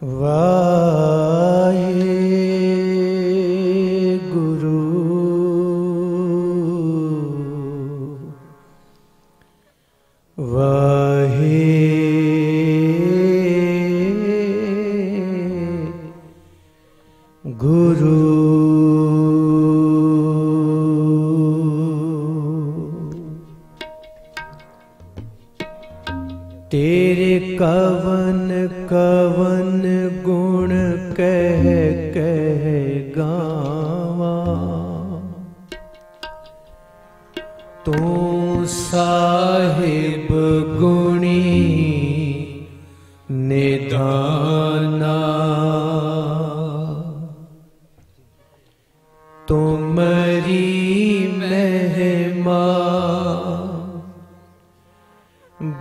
वाहेगुरु वाहेगुरु तेरे कवन कवन गुण कह कह गावा, तू साहिब गुणी निधाना, तुमरी महिमा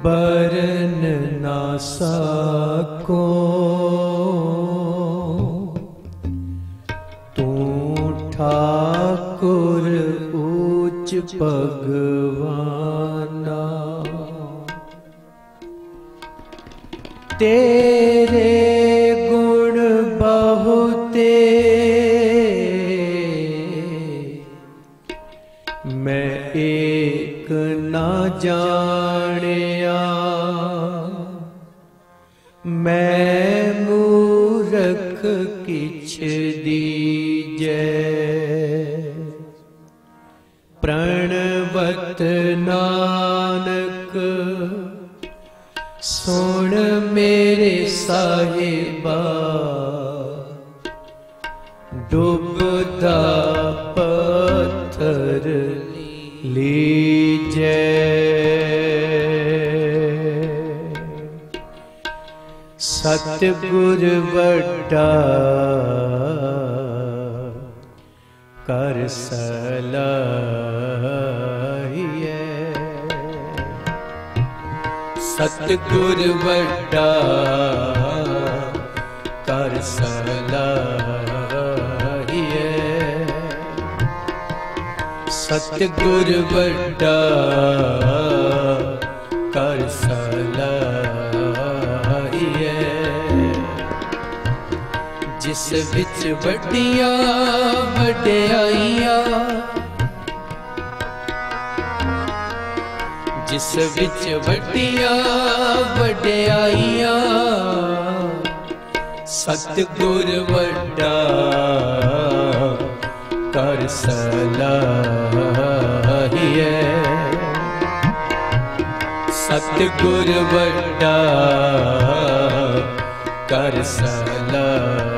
बरन ना सको, तू ठाकुर ऊंच भगवाना। तेरे गुण बहुते मैं एक ना जानिया, मैं मूरख किछ दीजै, प्रणवत नानक सुन मेरे साहिबा, डूबता पत्थर लीजै। सतगुर वड्डा कर सलाहिए, सतगुर वड्डा कर सलाहिए, सतगुर वड्डा कर सलाहिए। जिस विच वड्डियां वड्डियाइयां, जिस विच वड्डियां वड्डियाइयां, सतगुर वड्डा कर सलाहिए, सतगुर वड्डा कर सलाहिए।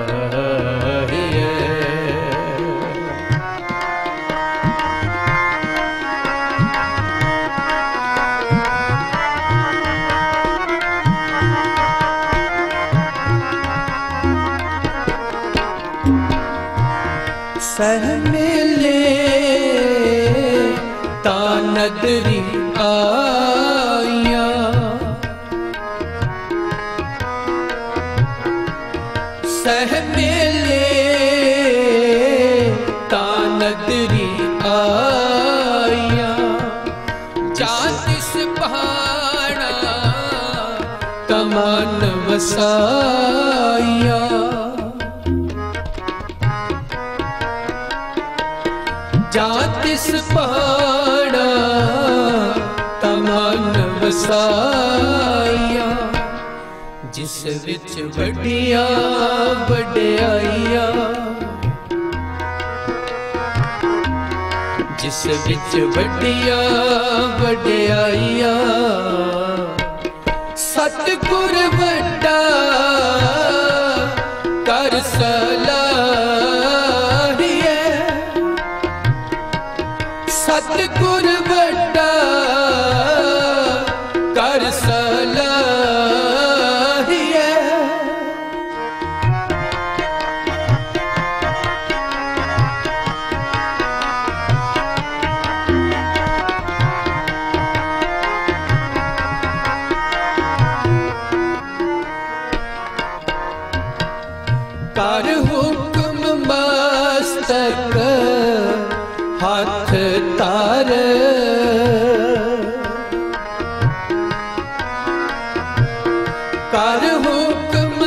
सह मिले ता नदरी आया, सह मिले ता नदरी आया, जातिस पहाड़ा तमान वसाया, जातिस पहाड़ा तमान वसाया। जिस विच वड्डियां वड्डियाइयां, जिस विच वड्डियां वड्डियाइयां, सतगुर वड्डा कर सलाहिए, सतगुर वड्डा कर सलाहिए। कर हुक्म मस्तक हाथ तार, कर हुक्म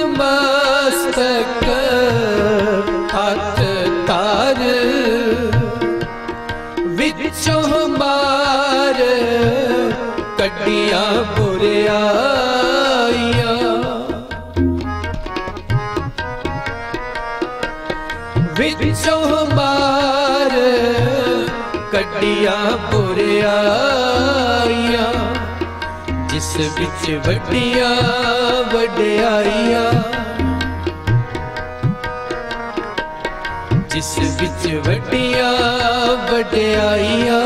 विचों मार कड्डियां बुराइयां, जिस विच वड्डियां वड्याइयां, जिस विच वड्डियां वड्याइयां।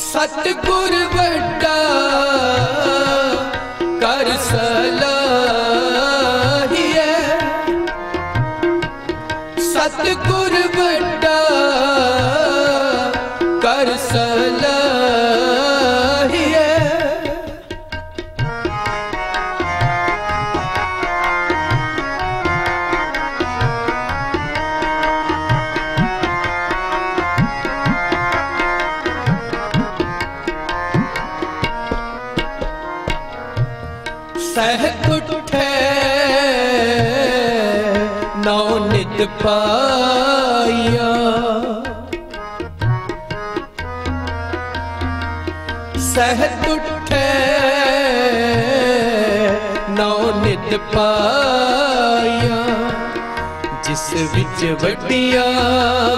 सतगुर वड्डा कर सलाहिए, सतगुर वड्डा कर सलाहिए। सहत उठे नौ नित पाइया, सहत उठे नौ नित पाइया, जिस विच वड्डियां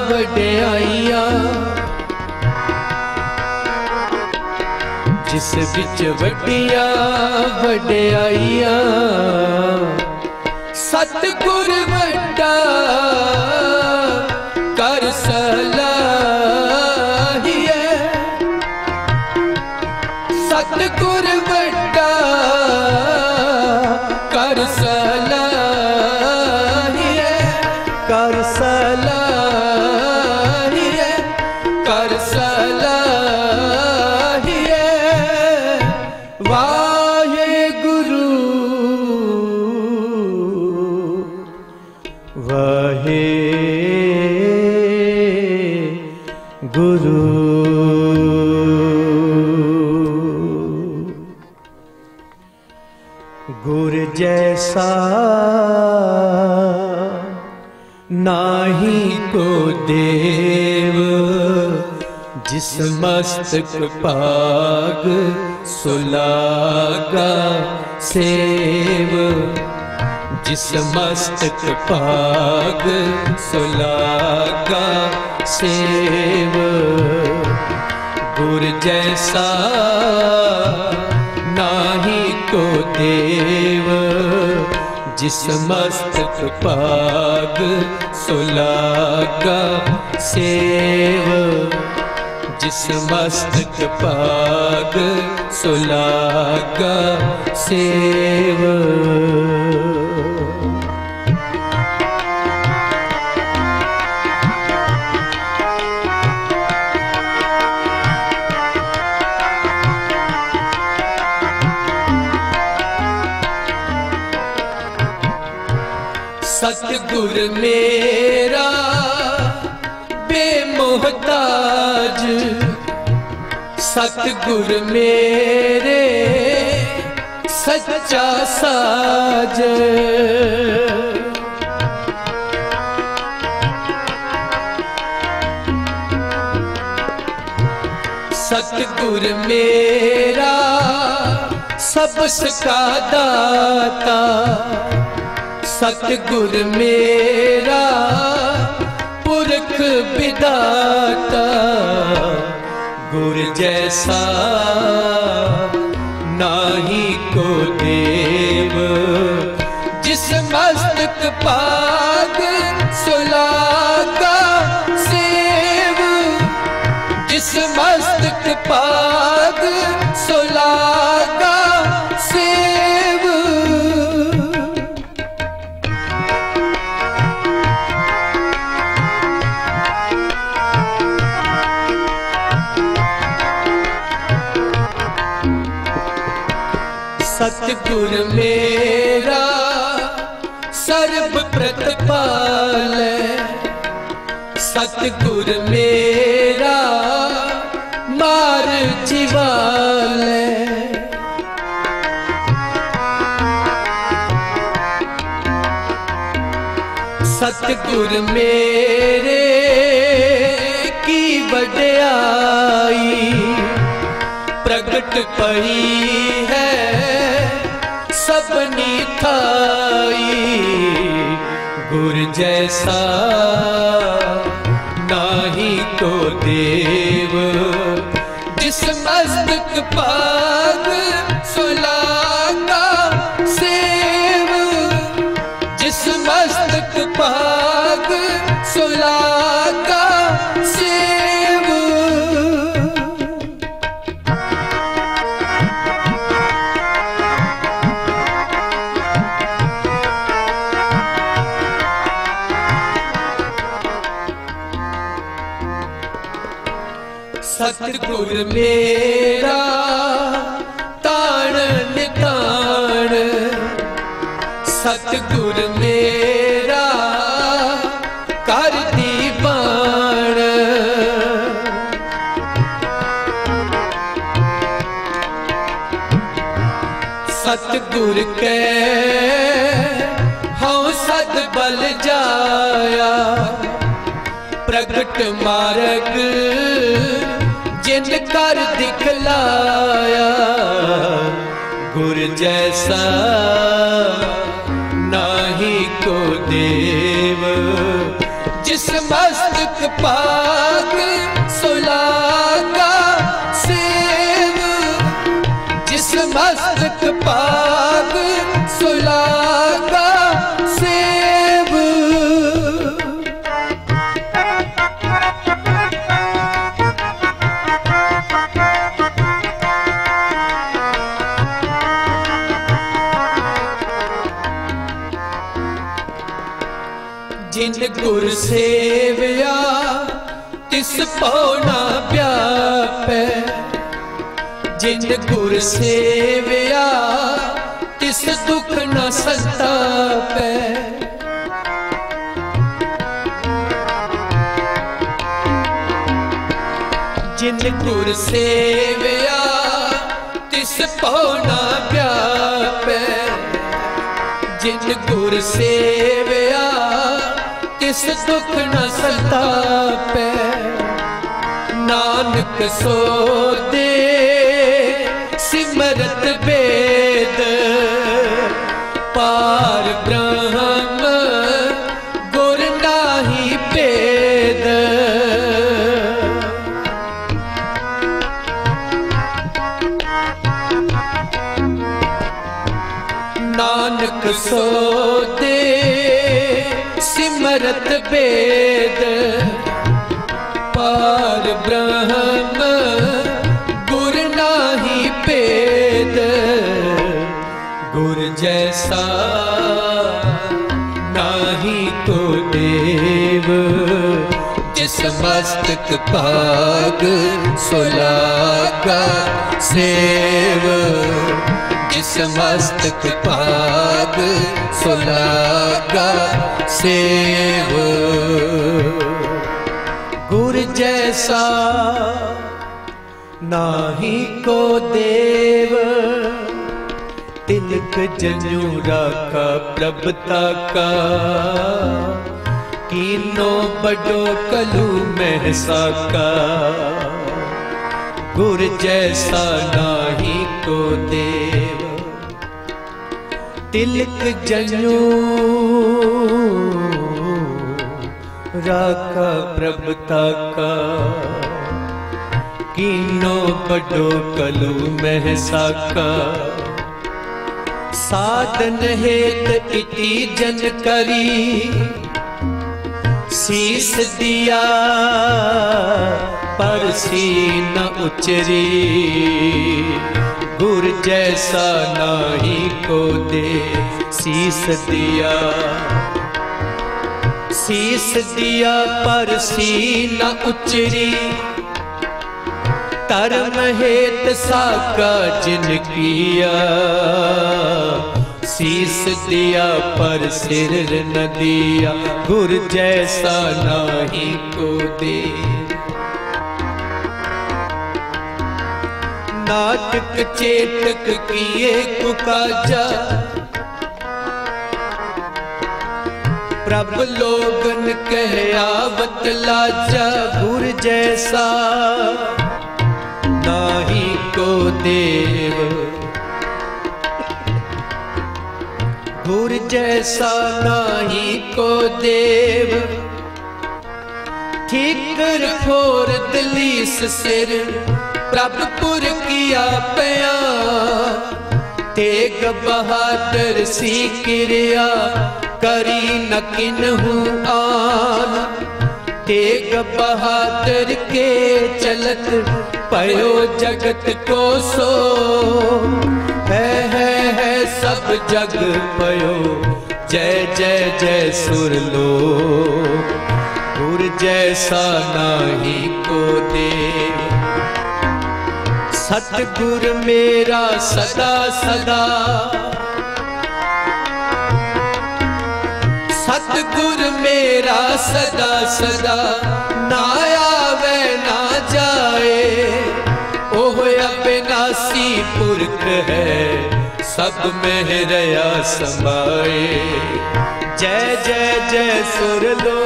वड्याइयां, जिस विच वड्डियां वड्याइयां। सतगुर वड्डा कर सलाहिए, सतगुर वड्डा कर सलाहिए, कर सलाहिए, कर सलाहिए। वाहेगुरु वाहेगुरु। गुर जैसा नाही को देव, जिस मस्तक पाग सुलागा सेव, जिस मस्तक पाग सुलागा सेव। गुर जैसा नाही को देव, जिस मस्तक पाग सुलागा सेव, जिस मस्तक पाग सुलागा सेव। सतगुर मेरा बेमोहताज, सतगुर मेरे सच्चा साज। सतगुर मेरा सबका दाता, सतगुर मेरा पुरख विधाता। गुर जैसा नाही को देव, जिस मस्तक पाग सुलागा सेव, जिस मस्तक पाग सुलागा सेव। सतगुर मेरा सर्ब प्रतिपाल, सतगुर मेरा मार जीवाल। सतगुर मेरे की वड्याई प्रगट पई है सबनी थाई। गुर जैसा नाही को देव, जिस मस्तक पाग सुलागा सेव, जिस मस्तक पाग सुलागा सेव। सतगुर मेरा ताण निताण, सतगुर मेरा कर दीवान। सतगुर के हाँ सद बल जाया, प्रगट मार्ग जिन कर दिखलाया। गुर जैसा नाही को देव, जिस मस्तक पाग सुलागा सेव, जिस मस्तक पाग सुलागा सेव। जिन गुर सेवया तिस पौना व्यापै, जिन गुर सेवया तिस दुख न संतापै। जिन गुर सेवया तिस पौना व्यापै, जिन गुर सेवया तिस दुख न संतापै। नानक सो दे सिमरत वेद, पार ब्रह्म गुर नाही भेद। नानक सो दे सिमरत वेद, पार ब्रह्म गुर नाही भेद। गुर जैसा नाही तो देव, जिस मस्तक पाग सुलागा सेव, जिस मस्तक पाग सुलागा सेव। गुर जैसा नाही को देव, तिलक जन्यूरा का प्रभता का। कीनो बड़ो कलू महसा का, गुर जैसा नाही को देव। तिलक जन्यू राका प्रभता का। कीनो बड़ो कलू महसा का। साधन हेत इति जन करी, शीस दिया पर सी न उचरी। गुर जैसा नाही को दे शीस दिया, शीस दिया पर सी न उचरी। धर्म हेत साका जिन किया, शीस दिया पर सिर न दिया। गुर जैसा नाही को दे। नाटक चेटक किए कुकाजा, प्रभ लोगन कह आवत लाजा। गुर जैसा नाही को देव, गुर जैसा नाही को देव, ठीकर फोर दलीस सिर, प्रभपुर किया पया, तेग बहादुर सी किरिया, करी न किन्हू आन। तेग बहादुर के चलत पयो जगत को सो, है सब जग पयो, जय जय जय सुर लो। गुर जैसा नाही को देव, सतगुर मेरा सदा सदा, सतगुर मेरा सदा सदा, ना आवे ना जाए। ओह अविनाशी पुरख है, सब में रया समाए। जय जय जय सुर लो,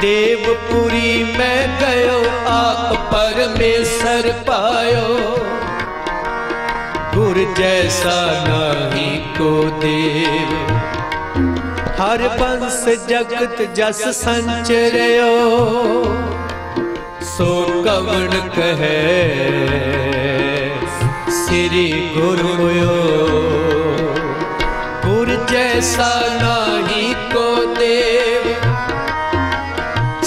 देवपुरी में गयो, आप परमेश्वर पायो। गुर जैसा नाही को देव, हर बंस जगत जस संचरयो, सो कवण कहे श्री गुरुयो। गुर जैसा नाही को देव,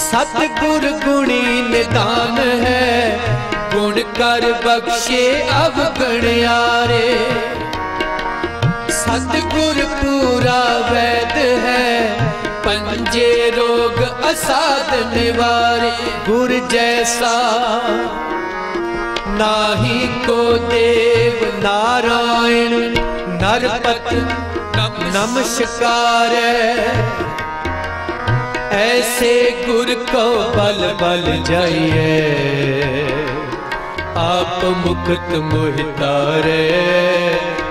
सतगुर गुणी निदान है, गुण कर बख्शे अवगणयारे। सतगुर पूरा वैद है, पंजे रोग असाध निवारे। गुर जैसा नाही को देव, नारायण नरपति नमस्कार। ऐसे गुर को बल बल जाइए, आप मुक्त मोहितारे।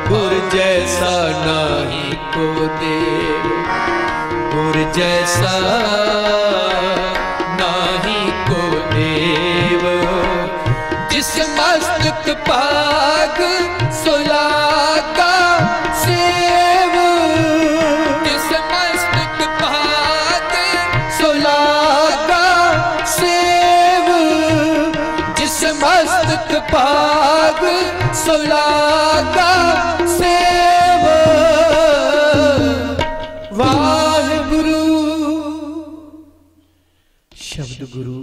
गुर जैसा नाही को देव, गुर जैसा नाही को देव। जिस मस्तक पाग सुलागा सेव, जिस मस्तक पाग सुलागा सेव, जिस मस्तक पाग सुलागा सेव। वाहिगुरु। शब्द गुरु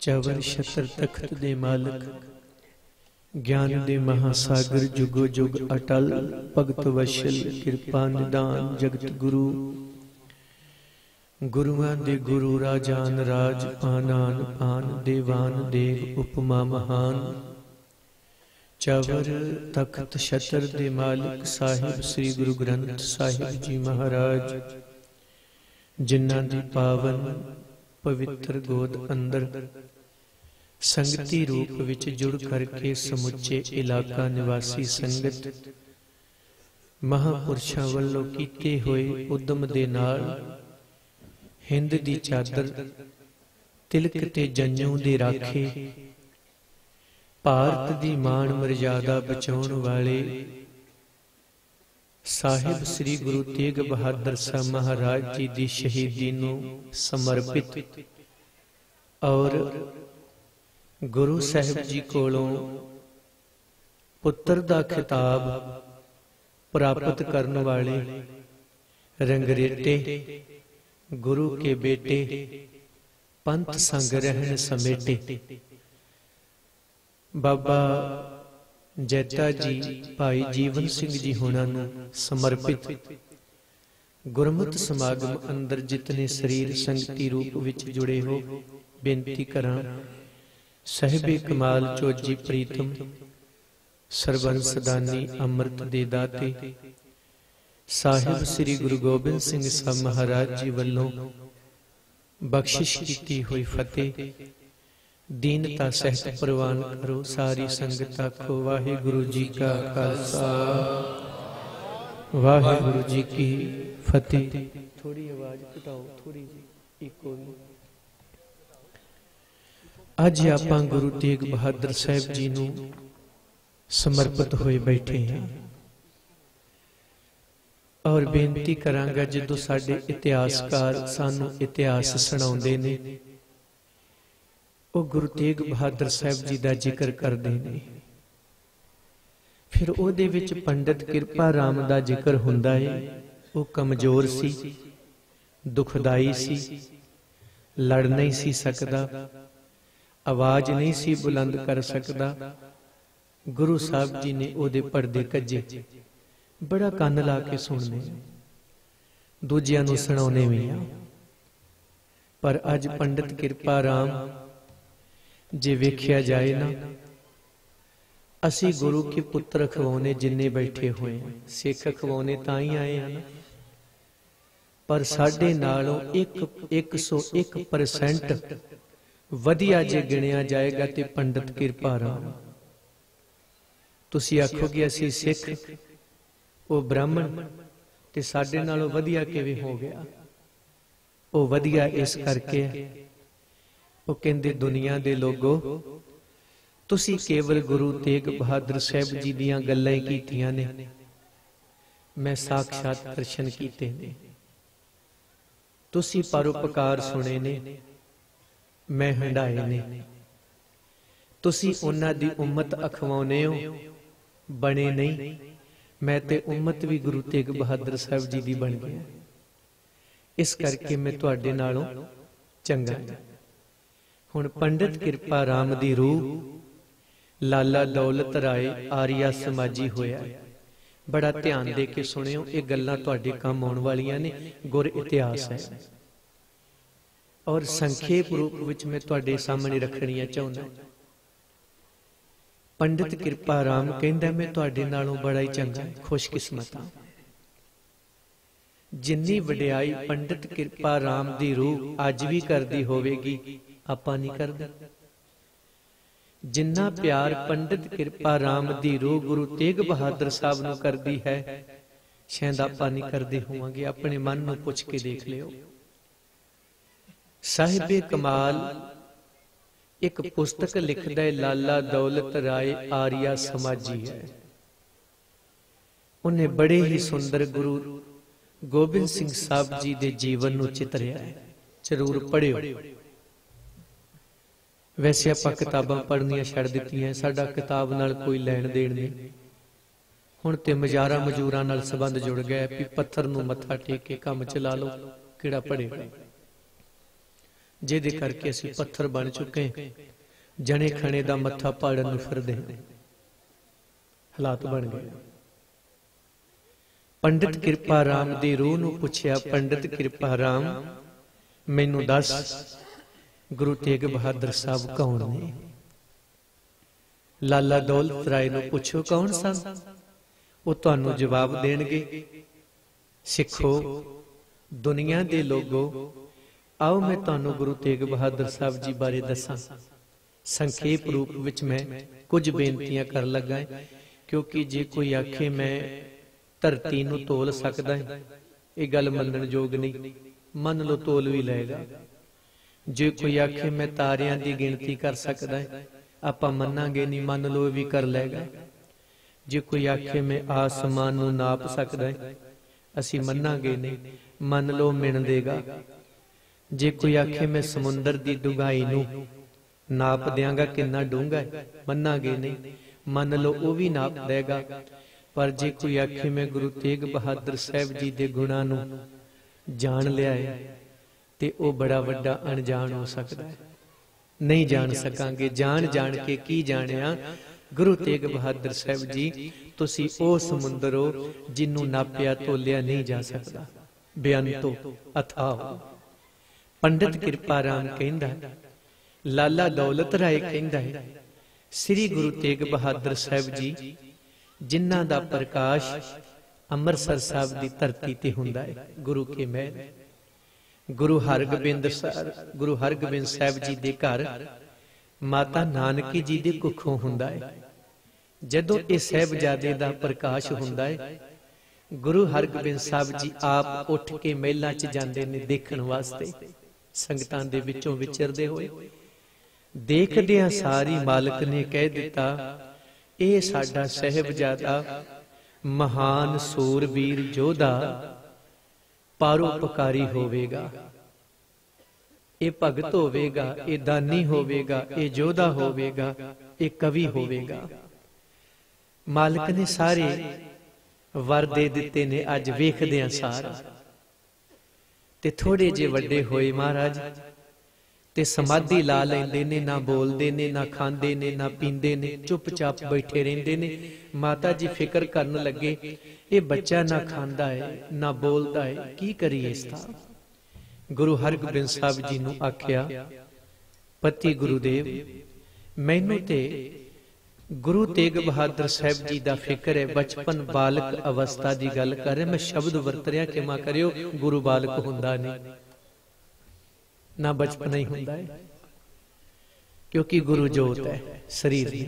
चवर छत्र तख्त दे मालक, ज्ञान दे महासागर, जुगो जुग अटल, भगत वशल, कृपा निदान जगत गुरु। गुरुआं दे गुरु राजान राज, आनान आन, देवान देव, उपमा महान। चवर तख्त छत्र दे मालिक साहिब श्री गुरु ग्रंथ साहिब जी महाराज, जिन्हां दी पावन पवित्र गोद अंदर संगति रूप विच जुड़ करके समुचे इलाका निवासी संगत महापुरुषां वल्लों कीते होए उद्यम दे नाल हिंद दी चादर तिलक ते जंजों दे राखे, भारत दी मान मर्यादा बचाउण वाले साहिब श्री गुरु तेग बहादुर साहब महाराज जी की शहीदी नूं समर्पित और गुरु साहिब जी कोलों पुत्र दा खिताब प्राप्त करने वाले रंगरेटे गुरु के बेटे पंथ संग रहन समेटे बाबा जैता जी भाई जीवन सिंह जी होना नूं समर्पित गुरमत समागम अंदर जितने शरीर संगति रूप विच जुड़े हो बेनती करां। साहिबे कमाल चोजी प्रीतम सरबंस दानी अमृत दे दाते साहिब श्री गुरु गोबिंद सिंह साहब महाराज जी वल्लों बख्शिश की हुई फतेह दीनता सहित प्रवान करो। सारी संगत आखो वाहिगुरु जी का खालसा वाहिगुरु जी की फतेह। थोड़ी आवाज घटाओ, थोड़ी जी इको। अज आपां गुरु तेग बहादुर साहब जी नूं समर्पित होए बैठे हैं। और बेनती करांगा, जदों साडे इतिहासकार सानू इतिहास सुणाउंदे ने, वो गुरु तेग बहादुर साहब जी का जिक्र करते हैं, फिर उहदे विच पंडित किरपा राम का जिक्र हुंदा है। वो कमजोर सी, दुखदाई सी, लड़ नहीं सी सकदा, आवाज नहीं सी बुलंद कर सकदा। गुरु साहब जी ने उहदे पर्दे कज्जे, बड़ा कन ला के सुनने, दूजियां नूं सुणाउने भी आ। पर अज पंडित किरपा राम जे वेख्या जाए ना, असी गुरु के पुत्र खवाने जिन्ने बैठे हुए हैं, सिख खवाने ताई आए हैं ना, पर साडे नालों 101% वधिया जे गिणिया जाएगा ते पंडित किरपा राम। तुसी आखोगे असी सिख, वो ब्राह्मण, ते साडे नालों वधिया किवें हो गया? वो वधिया इस करके वो कहंदे, दुनिया दे लोगो, तुसी केवल गुरु तेग बहादुर साहब जी दीयां गल्लां कीतियां ने, मैं साक्षात दर्शन कीते ने। तुसी परोपकार सुने ने, मैं हंडाए ने। तुसी उन्हां दी उम्मत अखवाउने हो, बने नहीं। मैं ते उम्मत भी गुरु तेग बहादुर साहब जी दी बन गया, इस करके मैं तुहाडे नालों चंगा। हुण पंडित किरपा राम दी रूह लाला दौलत राय आर्या समाजी होया। बड़ा ध्यान दे के सुनियो, ये गल्लां तुहाडे काम आउण वालियां ने, गुर इतिहास है। और संखेप रूप विच मैं तुहाडे सामने रखणियां चाहुंदा। पंडित किरपा राम कहंदा, मैं तुहाडे नालों बड़ा ही चंगा, खुशकिस्मत हां। जिन्नी वडियाई पंडित किरपा राम दी रूह अज भी करदी होवेगी, आपां नहीं करदे। जिन्ना प्यार पंडित किरपा राम दी रूह गुरु तेग बहादुर साहब नूं करदी है, शायद आपां नहीं करदे होवांगे। अपने मन नूं पुछ के देख लियो। साहिबे कमाल एक पुस्तक लिखदा है, लाला दौलत राय आर्या समाजी है। उन्हें बड़े ही सुंदर गुरु गोबिंद सिंह साहब जी दे जीवन नूं चितरिया है, जरूर पढ़ियो। वैसे आपां किताबां पढ़नियां छड्ड दित्तियां, साडा किताब नाल कोई लैण देण नहीं। हुण ते मजारा मजूरां नाल संबंध जुड़ गया भी पत्थर नूं मत्था टेक के काम चला लो, किहड़ा पढ़ेगा। जिहदे करके असीं पत्थर बन चुके, जने खणे दा मत्था पाड़न नूं फिरदे, हालात बन गए। पंडित किरपा राम दी रूह नूं पुछया, पंडित किरपा राम मैनूं दस, गुरु तेग बहादुर साहब कौन ने? लाला दौलत राय नूं पुछो कौन सन, वो तुहानूं जवाब देणगे। सिखो, दुनिया दे लोगो, आओ मैं तुहानूं गुरु तेग बहादुर साहब जी बारे दसां। संखेप रूप विच मैं कुछ बेनतियां कर लगा है, क्योंकि जे कोई आखे मैं धरती नूं तोल सकदा है, ये गल मनण जोग नहीं। मन लो तोल भी लएगा। जे कोई आखे मैं तारियां दी गिनती कर सकदा है, आपां मन्नांगे नहीं, मन लो भी कर लेगा। जे कोई आखे मैं आसमान नूं नाप सकदा है, असीं मन्नांगे नहीं, मन लो मिण देगा। जे कोई आखे मैं समुंदर दी डूंघाई नूं नाप दियांगा किन्ना डूंघा है, मन्नांगे नहीं, मन लो वो भी नाप देगा। पर जे कोई आखे मैं गुरु तेग बहादुर साहब जी दे गुणां नूं जान लिया है, ते ओ बड़ा वड्डा अनजान हो सकता है। नहीं जान सकांगे। जान जान के की जानिया? गुरु तेग बहादुर साहब जी, तुसी ओ समुंदर हो जिन्नू नापिया तोलिया नहीं जा सकता, बेअंतो अथाह। पंडित किरपा राम कहंदा, लाला दौलत राय कहंदा है, श्री गुरु तेग बहादुर साहब जी जिन्ना दा प्रकाश अमृतसर साहब दी धरती ते हुंदा है, गुरु के महल। गुरु हरगोबिंद साहब जी दे घर माता नानकी जी दे कुखों हुंदा है। जदों इह साहिबजादे दा प्रकाश हुंदा है, गुरु हरगोबिंद साहब जी आप उठ के महलां च जांदे ने देखण वास्ते, संगतां दे विचों विचरदे होए। देखदियां सारी मालक ने कह दिता, इह साडा साहिबजादा महान सूरवीर जोधा परोपकारी होवेगा। ये भगत होवेगा, ये दानी होवेगा, ये जोधा होवेगा, ये कवि होवेगा। मालिक ने सारे वर दे दिते ने। अज वेखदे सारा ते थोड़े जे वड्डे होए महाराज ते समाधि ला लैंदे ने, ना बोलदे ने, ना खांदे ने, ना पींदे ने, चुपचाप बैठे रहिंदे ने। माता जी फिक्र करन लगे ये बच्चा ना खांदा है ना बोलदा है, की करिए इसदा। गुरु हरगोबिंद साहब जी नूं आख्या, पति गुरुदेव मैनू ते गुरु तेग बहादुर साहब जी दा फिक्र है। बचपन बालक अवस्था दी गल कर रहे, मैं शब्द वरत रिहा कि मां करियो गुरु बालक हुंदा नहीं, ना बचपन ही हुंदा है, क्योंकि गुरु जोत है शरीर दी।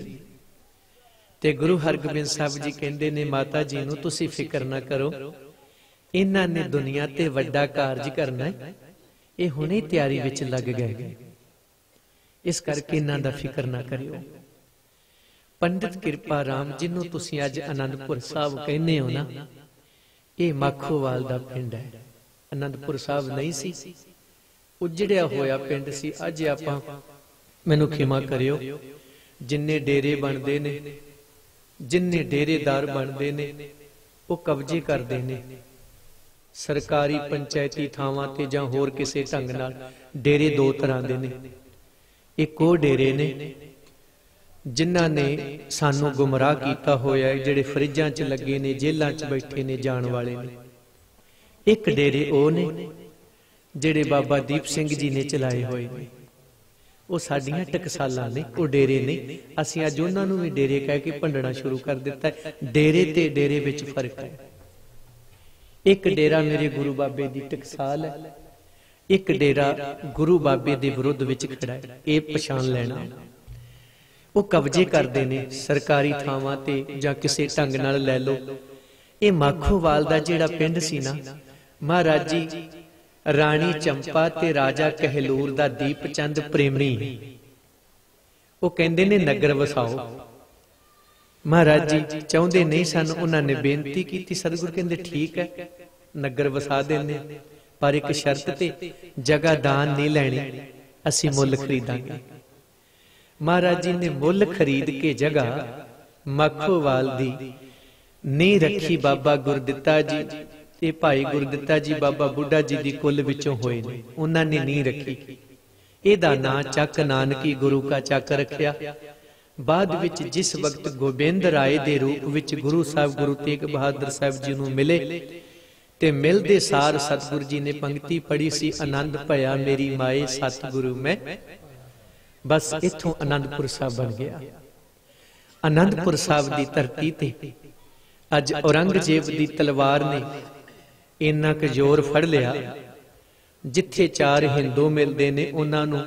ते गुरु हरगोबिंद साहब जी कहंदे ने माता जी नूं तुसीं फिक्र ना करो, इन्हां ने दुनिया ते वड्डा कारज करना है, ये हुणे तैयारी विच लग गए, इस करके इन्हां दा फिक्र ना करियो। पंडित कृपा राम जिन्हों तुसीं अज आनंदपुर साहब कहने हो ना, ये माखोवाल दा पिंड है। आनंदपुर साहब नहीं सी, उजड़िया होया पिंड सी। अज आपां मैनूं खिमा करियो, जिन्ने डेरे बनदे ने, जिन्ने डेरेदार बनदे ने, वो कब्जे करदे ने। सरकारी पंचायती थावां ते जां होर किसे ढंग नाल डेरे दो तरह दे ने। एक वो डेरे ने जिन्हां ने सानू गुमराह कीता होया है, जिहड़े फ्रिजां च लगे ने, जेलां च बैठे ने, जाण वाले ने। एक डेरे ओ ने जिहड़े बाबा दीप सिंह जी ने चलाए होए ने, वो साडियां टकसालां ने, वो डेरे ने। असीं अज उन्हां नूं भी डेरे कह के भंडना शुरू कर दिता है। डेरे ते डेरे विच फर्क है। एक डेरा मेरे गुरु बाबे दी टकसाल है, एक डेरा गुरु बाबे दे विरुद्ध विच खड़ा है। ये पछाण लेना। वो कब्जे करते ने सरकारी थावां ते जां किसे ढंग नाल लै लो। ये माखोवाल दा जिहड़ा पिंड सी ना, महाराज जी राणी चंपा ते राजा कहलूर दा दीप चंद प्रेमी, वो कहंदे ने नगर वसाओ। महाराज जी चाहुंदे नहीं सन, उन्हां ने बेनती कीती, सतगुरु कहंदे ठीक है नगर वसा देने, पर एक शर्त ते जगह दान नहीं लैनी, असीं मुल खरीदांगे। महाराज जी ने मुल खरीद के जगह माखोवाल दी नींह रखी। बाबा गुरदित्ता जी ते भाई गुरदित्ता जी बाबा बुढ़ा जी दी कुल विचों होए ने, उन्हां ने नींह रखी। इहदा नां चक नानकी गुरु का चक रखिया। बाद विच जिस वक्त गोबिंद राय दे रूप विच गुरु साहब गुरु तेग बहादुर साहब जी नूं मिले ते मिलदे सार सतगुरु जी ने पंक्ति पढ़ी सी, आनंद भया मेरी माए सतगुरु मैं। बस इथों आनंदपुर साहब बन गया। आनंदपुर साहब की धरती ते अज औरंगजेब की तलवार ने इन्ना क जोर फड़ लिया, जिथे चार हिंदू मिलते ने उन्हां नूं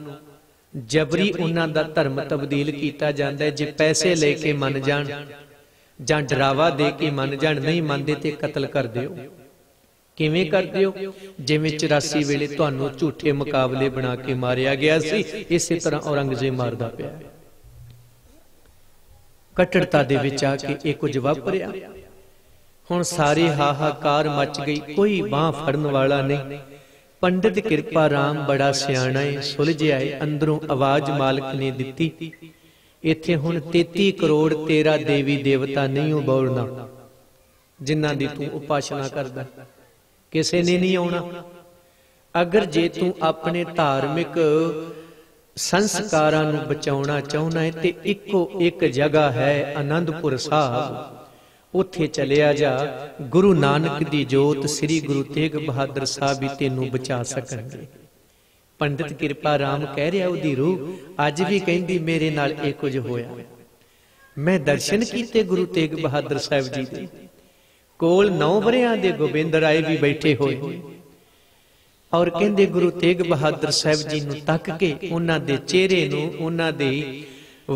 जबरी उन्हां दा धर्म तब्दील किया जाता है। जे पैसे लेके मन जाण जां डरावा दे के मन जाण, नहीं मनते ते कतल कर दिओ। किवें कर दिओ? जिवें 84 वेले तुहानूं झूठे मुकाबले बना के मारिया गया सी, इसे तरह औरंगजेब मारदा पिया। कट्टरता दे विच आके ये कुछ वापरिया। हुण सारे हाहाकार मच गई, कोई बांह फड़न वाला नहीं। पंडित कृपा राम बड़ा सियाणा है, सुलझिया है। अंदरों आवाज मालिक ने दिती, इत्थे हुण 33 करोड़ तेरा देवी देवता नहीं उबोड़ना, जिन्हां दी तूं उपासना करदा, किसे ने नहीं आउणा। अगर जे तू अपने धार्मिक संस्कारां नूं बचाउणा चाहुंदा है ते इक्को एक जगह है आनंदपुर साहब, उत्थे चलिया जा। गुरु नानक दी जोत श्री गुरु तेग बहादुर साहब ही तेनू बचा सकणगे। पंडित कृपा राम कह रहा, उहदी रूह अज भी कहंदी मेरे नाल इह कुछ होया। मैं दर्शन कीते गुरु तेग बहादुर साहब जी दे कोल 9 वरियां दे गोबिंद राय भी बैठे होए और कहंदे गुरु तेग बहादुर साहब जी नूं तक के उन्हां दे चेहरे नूं, उन्हां दे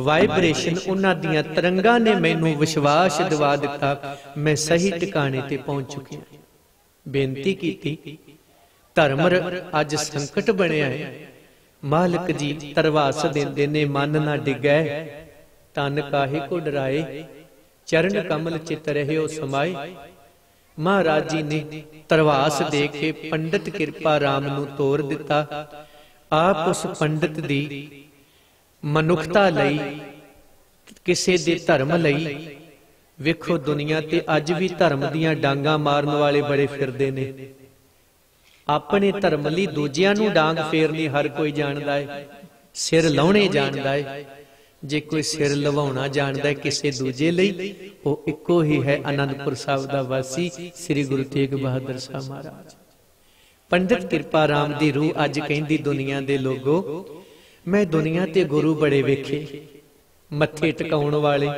वाइब्रेशन, उन्हां दियां तरंगां ने मैनूं विश्वास दिवा दिता मैं सही ठिकाने ते पहुंच चुकी। बेनती कीती, धर्म अज संकट बनिया है, मालिक जी तरवास देंदे ने मन ना डिगै, तन काहे को डराए, चरण कमल चित रहियो समाए। महाराज जी ने तरवास दे के पंडित कृपा राम नू तोर दिता। आप उस पंडित दी मनुखता लई, किसे दे धर्म लई, वेखो दुनिया ते अज भी धर्म दियां डांगा मारन वाले बड़े फिरदे ने। अपने धर्म लई दूजियां नू डांग फेरनी हर कोई जानदा है, सिर लाउणे जानदा है। जे कोई सिर लवाउणा जानदा है किसे दूजे लई, वो इक्को ही है आनंदपुर साहिब दा वासी श्री गुरु तेग बहादुर साहब महाराज। पंडित कृपा राम दी रूह अज कहंदी दुनिया दे लोगो, मैं दुनिया ते गुरु बड़े वेखे, मत्थे टकाउण वाले,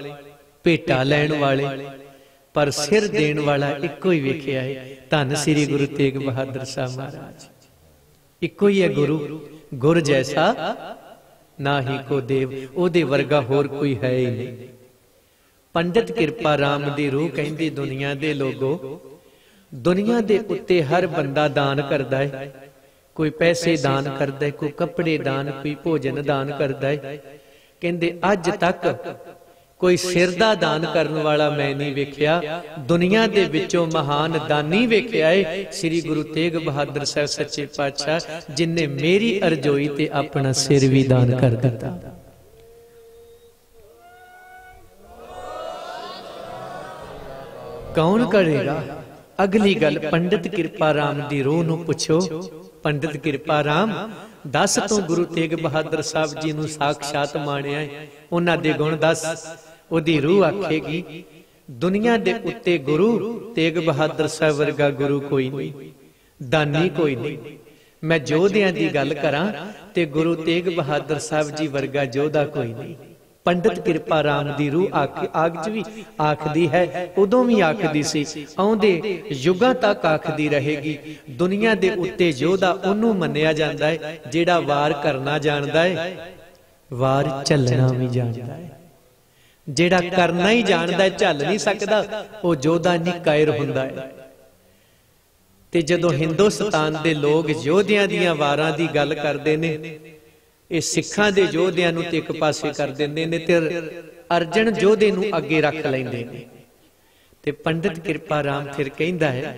भेटा लैण वाले, पर सिर देण वाला इक्को ही वेखिया है, धन श्री गुरु तेग बहादुर साहब महाराज। इक्को ही है गुरु, गुर जैसा ना ही को देव, ओदे वर्गा होर कोई है ही नहीं। पंडित कृपा राम दी रूह कहंदी दुनिया दे लोगो, दुनिया दे उत्ते हर बंदा दान करदा है। कोई पैसे दान करदा है, कोई कपड़े दान, कोई भोजन दान करदा है। कहंदे अज तक कोई सिर दा दान करन वाला मैं नहीं वेख्या, दुनिया दे विचों महान दानी वेख्या है श्री गुरु तेग बहादुर साहब सच्चे पातशाह, जिन्ने मेरी अरजोई ते अपना सिर भी दान कर दिता। कौन करेगा? अगली गल पंडित कृपा राम दी रूह नू पुछो, पंडित कृपा राम दस तो गुरु तेग बहादुर साहब जी नू साक्षात माणिया है, उन्हां दे गुण दस। ओदी रूह आखेगी दुनिया दे उत्ते गुरु तेग बहादुर साहब वर्गा गुरु कोई नहीं, दानी कोई नहीं। मैं जोधियां दी गल करां ते गुरु तेग बहादुर साहब जी वर्गा जोधा कोई नहीं। पंडित कृपा राम दी रूह आग भी आखदी है, उदों भी आखदी सी, आउंदे युगां तक आखदी रहेगी। दुनिया दे उत्ते जोधा उन्हों मन्निया जांदा है जिहड़ा वार करना जानदा है, वार झलना भी जानदा है। जिहड़ा करना ही जानदा है, झल नहीं सकदा, वो जोधा नहीं कायर हुंदा है। ते जदों हिंदुस्तान दे लोग योधियां दीयां वारां दी गल करदे ने, ये सिखां दे योधियां नूं ते इक पासे कर दिंदे ने ते अर्जन योधे नूं अगे रख लैंदे ने। ते पंडित कृपा राम फिर कहंदा है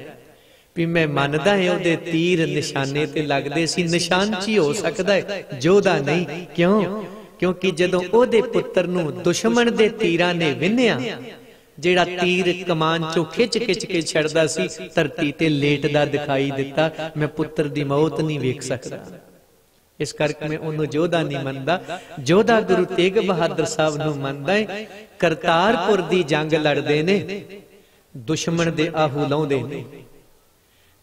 भी मैं मनदा है ओहदे तीर निशाने ते लगदे सी, निशान च ही हो सकदा है, योधा नहीं। क्यों? क्योंकि जदों ओहदे पुत्तर नूं दुश्मन दे तीरां ने विन्निया, जेड़ा तीर कमान चों खिच खिच के छड़दा सी, धरती ते लेटदा दिखाई दिता, मैं पुत्तर दी मौत नहीं वेख सकदा। इस करके मैं उन्होंने जोधा नहीं मनदा, जोधा गुरु तेग बहादुर साहब नूं मनदा है। करतारपुर दी जंग लड़दे ने, दुश्मन दे आहू लाउंदे ने,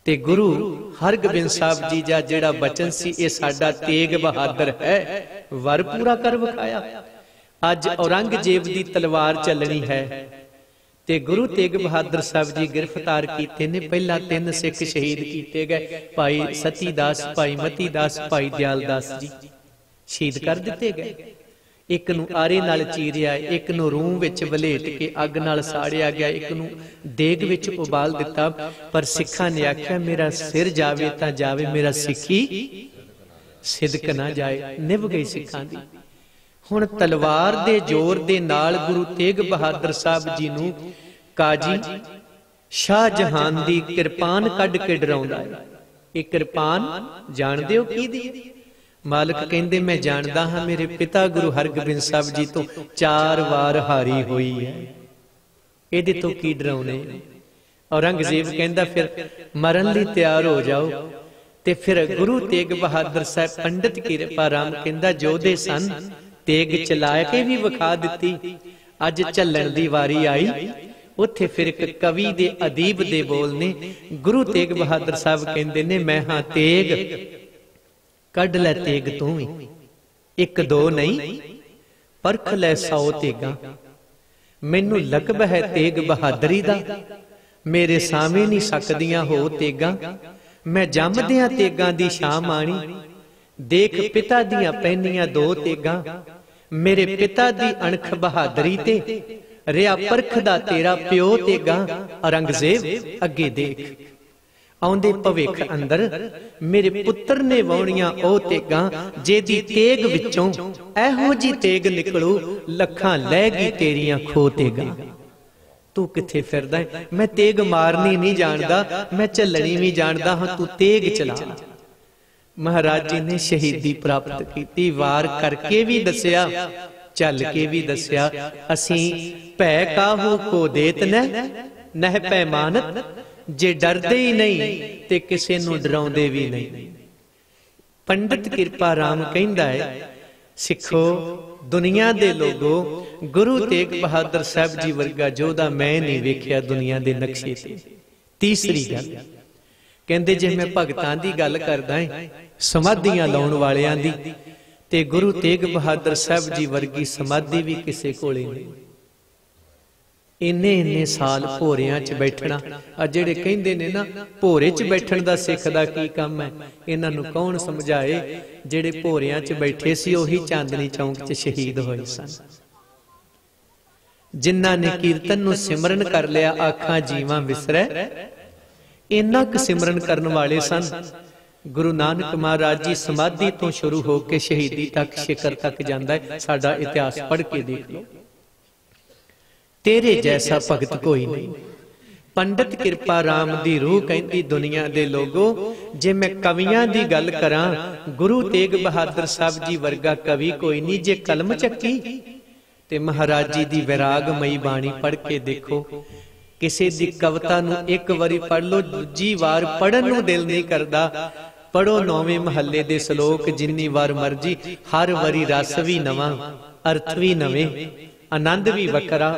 ते गुरु हरगोबिंद साहब जी दा जेड़ा बचन सी, ये साडा तेग बहादुर है, वर पूरा कर विखाया। अज औरंगजेब दी तलवार चलनी है ते गुरु तेग बहादुर साहब जी गिरफ्तार कीते ने। पहला 3 सिख शहीद कीते गए, भाई सती दास, भाई मती दास, भाई दयाल दास जी शहीद कर दिते गए। एक नूं आरे नाल चीरिया, एक नूं रूह विच वलेट के अग नाल साड़िया गया, एक नूं देग विच उबाल दिता। पर सिखां ने आख्या मेरा सिर जावे तां जावे, मेरा सिक्खी सिदक ना जाए। निभ गई सिखां दी। हुण तलवार दे जोर दे नाल गुरु तेग बहादुर साहब जी नूं काजी शाहजहान दी किरपान कढ के डराउंदा है। ये किरपान जानदे हो की दी? मालिक कहंदे मैं जानदा हां, मेरे पिता गुरु हरगोबिंद साहब जी तो 4 वार हारी हुई है, इहदे तो की डराउणे। औरंगजेब कहंदा फिर मरन लई तैयार हो जाओ। ते फिर गुरु तेग बहादुर साहब पंडित कृपा राम कहंदा जोधे सन, तेग चला के भी विखा दिती, अज झल्लण दी वारी आई। उत्थे फिर एक कवि दे अदीब दे बोल ने, गुरु तेग बहादुर साहब कहंदे ने मैं हां तेग, कढ लै तेग तू भी, 1-2 नहीं परख लै 100 तेगा। मैनू लकब है तेग बहादरी दा, मेरे सामने नहीं सकदियां हो तेगा। मैं जमदियां तेगां दी शाम आनी, देख पिता दियां पहनियां 2 तेगा। मेरे पिता दी अणख बहादरी ते रिया परखदा तेरा प्यो तेगा। औरंगजेब अगे देख, आउंदे भविख अंदर मेरे पुत्र ने वाउणियां ओ तेगां, जेदी तेग विचों एहो जी तेग निकलू, लखां लहगी तेरियां खो तेगां। तू किथे फिरदा है? मैं तेग मारनी नहीं जानदा, मैं झलनी भी जानदा हां, तू तेग चला। महाराज जी ने शहीदी प्राप्त की, वार करके भी दसिया, चल के भी दसिया। असीं भै काहू को देत नह पैमानत, जे डरदे ही नहीं ते किसे नूं डराउंदे भी नहीं। पंडित किरपा राम कहंदा है, सिखो दुनिया दे लोगो, गुरु तेग बहादुर साहब जी वर्गा जोधा मैं नहीं वेख्या दुनिया दे नक्शे ते। तीसरी गल कहंदे, जे मैं भगतां दी गल करदा है, समाधियां लाउण वालियां दी, ते गुरु तेग बहादुर साहब जी वर्गी समाधि भी किसे कोले नहीं। इन्ने इन्ने साल भोरियां च बैठना, आ जेड़े कहंदे ने ना भोरे च बैठण दा सिख दा की काम है, इन्हां नूं कौन समझाए? जेड़े भोरियां च बैठे सी ओही चांदनी चौक च शहीद होए सन। जिन्हां ने कीर्तन नूं सिमरन कर लिया, आखां जीवां विसरै, इन्ना क सिमरन करन वाले सन। गुरु नानक महाराज जी समाधि तो शुरू होकर शहीदी तक, शिखर तक जांदा है। साडा इतिहास पढ़ के देख लो, तेरे जैसा भगत कोई नहीं। पंडित किरपा राम दी रूह कहती, दुनिया दे लोगो, जे मैं कवियां दी गल करां, गुरु तेग बहादुर साहब जी वर्गा कवि कोई नहीं। जे कलम चक्की ते महाराज जी दी विरागमई बाणी पढ़ के देखो। किसी दी कविता नूं एक वारी पढ़ लो, दूजी वार पढ़न नूं दिल नहीं करदा। पढ़ो 9वें महल्ले दे श्लोक जिन्नी वार मर्जी, हर वारी रस भी नवां, अर्थ भी नवें, आनंद भी वखरा।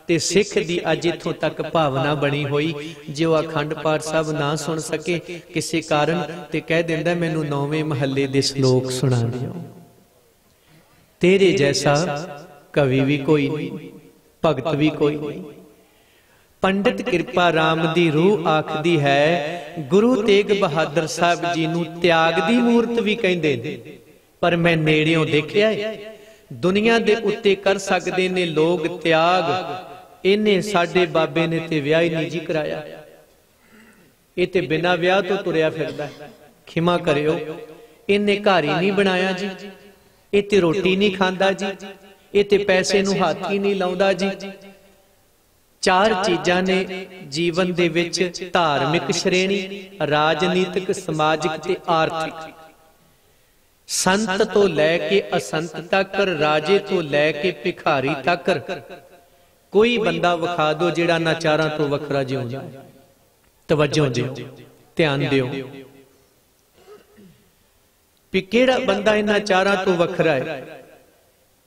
ते सिख दी अज इथों तक भावना बनी हुई, जो अखंड पाठ साहब ना सुन सके किसी कारण, ते कह देंदा मैनू 9वें महल्ले दे श्लोक सुना दियो। तेरे जैसा कवि भी कोई नहीं, भगत भी कोई नहीं। पंडित किरपा राम दी रूह आखदी है, गुरु तेग बहादुर साहब जी नू त्याग दी मूर्त भी कहंदे ने, पर मैं नेड़ियों देखिया है, दुनिया दे उत्ते कर सकदे ने लोग त्याग, इन्हें साडे बाबे ने ते विआह ही नहीं जी कराया। ये ते बिना विआह तो तुरया फिरदा है, खिमा करियो। इन्हें घर ही नहीं बनाया जी, ये ते रोटी नहीं खांदा जी, ये ते पैसे नूं हत्थ ही नहीं लाउंदा जी। चार चीजां ने जीवन दे विच, धार्मिक श्रेणी, राजनीतिक, समाजिक ते आर्थिक। संत तो लैके असंत तक, राजे तो लैके भिखारी तक, कोई बंदा विखा दो जिहड़ा ना चारां तो वखरा जिउंदा है। तवज्जो दिओ, ध्यान दिओ भी किहड़ा बंदा इन्हां चारां तो वखरा है।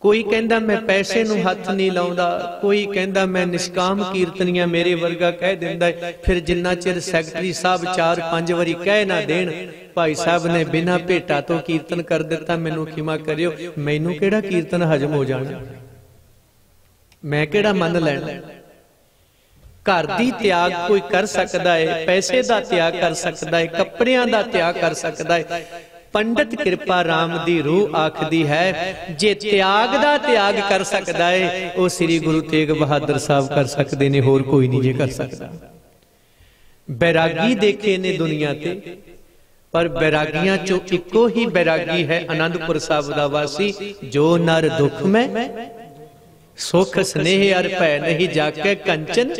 कोई कहंदा मैं पैसे नूं हत्थ नहीं लाउंदा, कोई कहंदा मैं निष्काम कीर्तनिया, मेरे वर्गा कह दिंदा है। फिर जिन्ना चिर सैकटरी साहब 4-5 वारी कह ना देण, भाई साहब ने बिना भेटा तो कीर्तन कर दिता, मैनू खिमा करियो, मैनू केड़ा कीर्तन हजम हो जाना, मैं केड़ा मन लैना। घर दी त्याग कोई कर सकदा है, पैसे दा त्याग कर सकदा है, कपड़ियां दा त्याग कर सकदा है। पंडित किरपा राम दी रूह आखदी है, जे त्याग दा त्याग कर सकदा है, वो श्री गुरु तेग बहादुर साहब कर सकदे ने, होर कोई नहीं जे कर सकदा। बैरागी देखे ने दुनिया ते, पर बैरागियां चो इको ही बैरागी है आनंदपुर साहब दा वासी, जो नर दुख में सुख स्नेह अर भै नहीं जाके, कंचन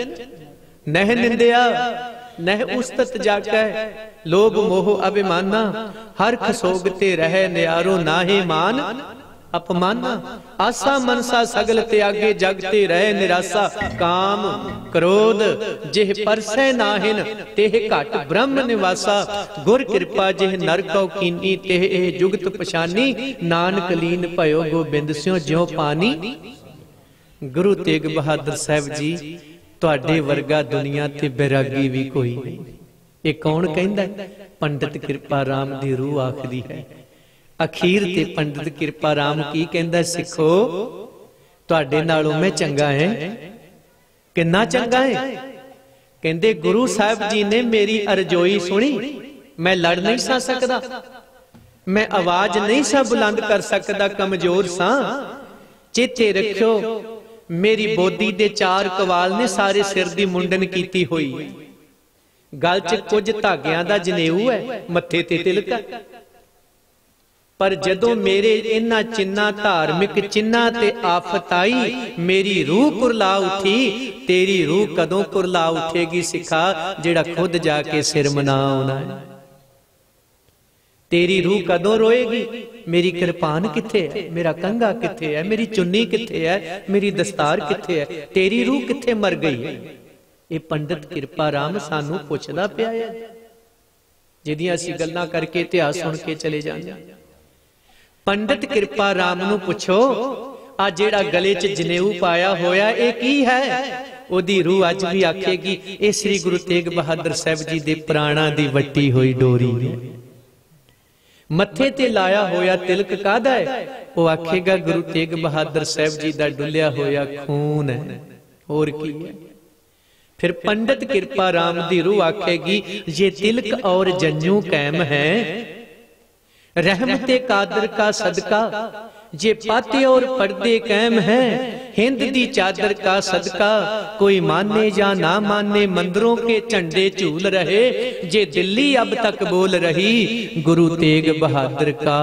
नह निंदिया नह उस्तत जाके, लोभ मोह अभिमाना, हर खसोगते रहे न्यारो, नाहे मान अपमाना। आसा मनसा सगल त्यागे, जगते रहे निराशा, काम क्रोध जिह परसै नाहिन, तेह घट ब्रह्म निवासा। गुर कृपा जिह नर कौ कीनी, तेह एह जुगत पछानी, नानक लीन भयो गोबिंद स्यों ज्यों पानी। गुरु तेग बहादुर साहब जी तुहाडे वर्गा दुनिया ते बैरागी भी कोई नहीं। ये कौन कहंदा है? पंडित किरपा राम दी रूह आखदी है। अखीर ते पंडित किरपा राम की कहंदा, सिखो तुहाडे नालों मैं चंगा है। किन्ना चंगा है? कहंदे गुरु साहब जी ने मेरी अरजोई सुनी, मैं लड़ नहीं सा सकदा, मैं आवाज नहीं सा बुलंद कर सकदा, कमजोर सा। चेते रखियो मेरी बोधी दे 4 कवाल ने, सारे सिर दी मुंडन कीती होई, गल च कुछ धागियां दा जनेऊ है, मत्थे ते तिलक। पर जदों मेरे इन्हां चिन्हां धार्मिक चिन्हां ते आफत आई, मेरी रूह कुरला उठी। तेरी रूह कदों कुरला उठेगी सिखा, जेड़ा खुद जाके सिर मना आउणा है। तेरी रूह कदों रोएगी, मेरी किरपान किथे है, मेरा कंघा किथे है, मेरी चुन्नी किथे है, मेरी दस्तार किथे है, तेरी रूह किथे मर गई है। ये पंडित कृपा राम सानू पुछदा पिया है, जिहदियां असीं गल्लां करके इतिहास सुन के चले जांदे। पंडित कृपा राम नू पुछो, आ जेड़ा गले च जनेऊ पाया होया ये की है? ओदी रूह अज भी आखेगी ये श्री गुरु तेग बहादुर साहब जी दे प्राणां दी वट्टी होई डोरी है। मत्थे ते लाया होया तिलक कादा है? वो आखेगा गुरु तेग बहादुर साहब जी दा डुलिया होया खून है, और की है? फिर पंडित कृपा राम दी रूह आखेगी ये तिलक और जंजू कैम है, रहमते कादर का सदका, ये पाते और पर्दे कैम है, हिंद दी चादर का सदका, कोई माने या ना माने मंदिरों के झंडे झूल रहे, जे दिल्ली अब तक बोल रही गुरु तेग बहादुर का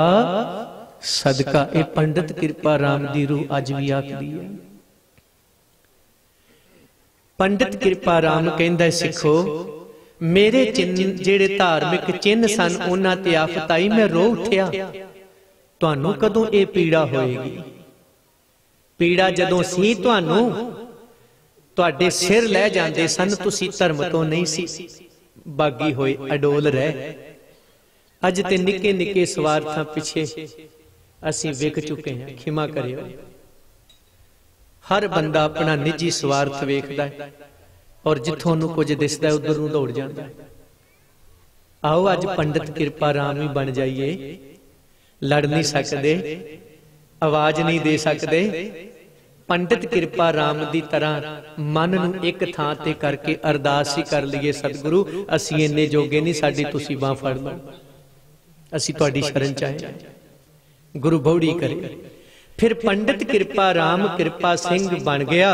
सदका। ये पंडित कृपा राम दी रूह अज भी आखदी है। पंडित कृपा राम कहंदा सिखो, मेरे चिन्ह जेड़े धार्मिक चिन्ह सन उन्हां ते आफत आई, मैं रो उठिया। तुहानू कदों ये पीड़ा होएगी? पीड़ा जदों सी तुहानू तुहाडे सिर लै जांदे सन, तुसी धर्म तो नहीं सी बागी होए, अडोल रहे। अज ते निके निके स्वार्थां पिछे असीं विक चुके हैं, खिमा करियो। हर बंदा अपना निजी स्वार्थ वेखदा है और जिथों नूं कुछ दिसदा है उधर नूं दौड़ जांदा है। आओ अज पंडित कृपा राम ही बन जाइए। लड़ नहीं सकते, आवाज नहीं दे सकते, पंडित कृपा राम दी तरह मन नूं एक थां ते करके अरदास ही कर लईए, सतगुरु असीं इन्ने जोगे नहीं, साडी तुसीं बांह फड़ लओ, असीं तुहाडी शरण च आए हां। गुरु बहुड़ी करे। फिर पंडित कृपा राम कृपा सिंह बन गया,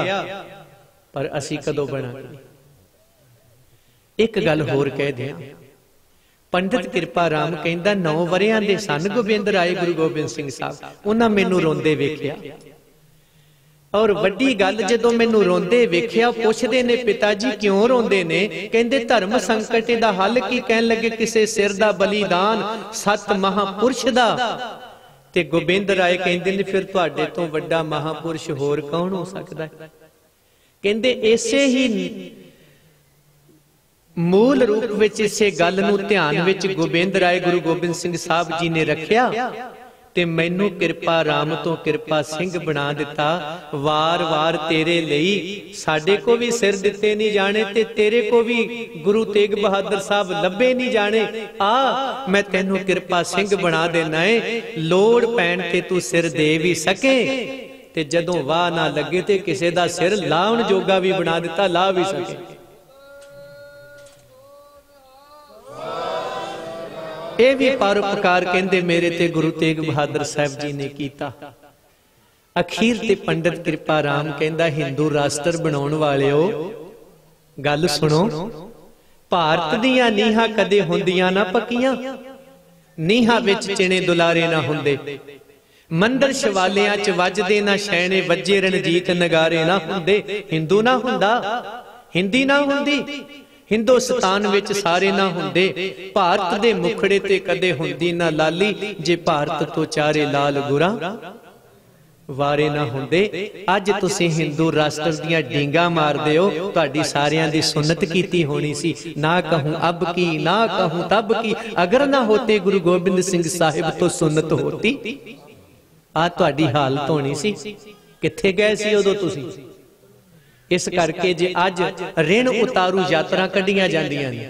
पर असीं कदों बनांगे? एक गल होर कह दियां, पंडित कृपा राम कहंदा 9 वरियां दे सन गोबिंद राय गुरु गोबिंद सिंह साहब, उन्हां मैनूं रोंदे वेखिया। और वड्डी गल जदों मैनूं रोंदे वेखिया, पुछदे ने पिता जी क्यों रोंदे ने? कहंदे धर्म संकट दा हल की? कहण लगे किसे सिर दा बलिदान, 7 महापुरुष दा। ते गोबिंद राय कहंदे ने फिर तुहाडे तो वड्डा महापुरुष होर कौन हो सकदा है? कहंदे इसे ही मूल रूप विच इसे गल नूं ध्यान विच गोबिंद राय गुरु गोबिंद सिंह साहब जी ने रखिया ते मैनू कृपा राम तो कृपा सिंह बना दिता। वार वार तेरे लई साडे को भी सिर दिते नहीं जाने ते तेरे को भी गुरु तेग बहादुर साहब लभे नहीं जाने। आ मैं तेनू कृपा सिंह बना देना है, लोड़ पैण ते तू सिर दे भी सके ते जदों वाह ना लगे ते किसे दा सिर लाउण जोगा भी बना दिता, ला भी सके। ये भी परोपकार कहंदे मेरे ते गुरु तेग बहादुर साहब जी ने कीता। अखीर ते पंडित कृपा राम कहंदा हिंदू राष्ट्र बनाउण वालिओ गल सुनो, भारत दीयां नीहां कदे हुंदियां ना पक्कियां, नीहां विच चिणे दुलारे ना हुंदे, मंदर शिवालियां च वजदे ना शैणे, वज्जे रणजीत नगारे ना हुंदे। हिंदू ना हुंदा, हिंदी ना हुंदी, हिंदुस्तान विच सारे ना हुंदे, भारत दे मुखड़े ते कदे हुंदी ना लाली, जे भारत तो चारे लाल गुरा वारे ना हुंदे। अज तुसीं हिंदू राष्ट्र दीयां डींगा मारदे हो, तुहाडी सारियां दी सुन्नत कीती होनी सी। ना कहूं अब की, ना कहूं तब की, अगर ना होते गुरु गोबिंद सिंह साहिब तो सुन्नत होती। आ तुहाडी हालत होनी सी। कित्थे गए सी उदों तुसीं? इस करके जे अज ऋण उतारू यात्रा कढ़ियां जांदियां ने,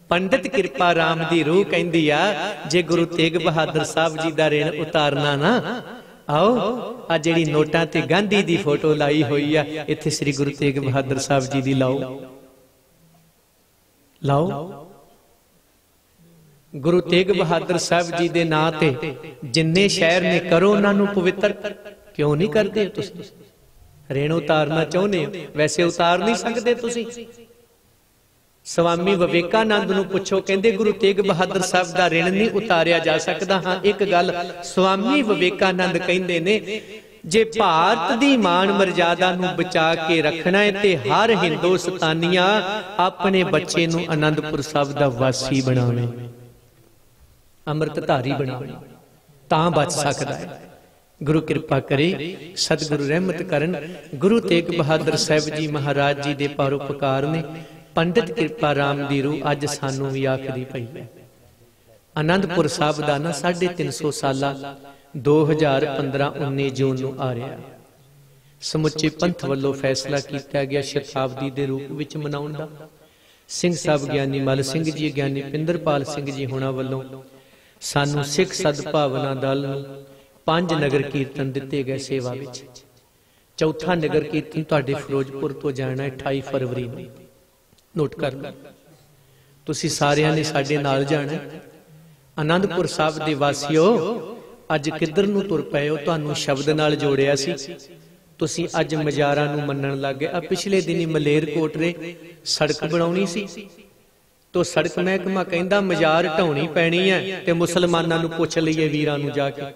पंडित कृपा राम दी रूह कहंदी आ जे गुरु तेग बहादुर साहब जी दा ऋण उतारना ना, आओ आ जिहड़ी नोटां ते गांधी दी फोटो लाई होई आ, इत्थे श्री गुरु तेग बहादुर साहब जी दी लाओ, लाओ। गुरु तेग बहादुर साहब जी दे नां ते जिन्ने शहर ने करो उन्हां नूं पवित्र क्यों नहीं करदे तुसीं? ऋण उतारना चाहुंदे हो, वैसे उतार नहीं सकते तुसीं। स्वामी विवेकानंद नूं पुछो, कहंदे गुरु तेग बहादुर साहब दा ऋण नहीं उतारिया जा सकदा। हाँ, एक गल स्वामी विवेकानंद कहंदे ने, जे भारत दी मान मर्यादा नूं बचा के रखना है ते हर हिंदुस्तानिया अपने बच्चे नूं आनंदपुर साहब दा वासी बनावे, अमृतधारी बनावे, तां बच सकदा है। गुरु कृपा करे, सतगुरु रहमत करन। गुरु तेग बहादुर साहब जी महाराज जी दे परोपकार ने पंडित कृपा राम दी रूह अज सानू भी आखदी पई है। आनंदपुर साहब दा ना 350 साला 2015-19 जून नूं आ रहा समुचे पंथ वल्लों फैसला किया गया शताब्दी दे रूप विच मनाउण दा। सिंह साहब ज्ञानी मल सिंह जी, ज्ञानी पिंदरपाल सिंह जी होना वल्लों सानू सिख सदभावना दल नूं 5 नगर कीर्तन दिते गए सेवा विच। चौथा नगर कीर्तन तुहाडे फिरोजपुर तो जाना 28 फरवरी नूं, नोट कर लो। तुसीं सारिआं ने साडे नाल जाना। आनंदपुर साहब दे वासियो, अज किधर नूं तुर पए हो? तुहानूं शब्द नाल जोड़िया सी, तुसीं अज मजारां नूं मन्नण लग गए। आ पिछले दिनी मलेरकोटले सड़क बनाउणी सी, तो सड़क महकमा कहंदा मजार ढाउणी पैणी है ते मुसलमानां नूं पुछ लईए वीरां नूं जाके।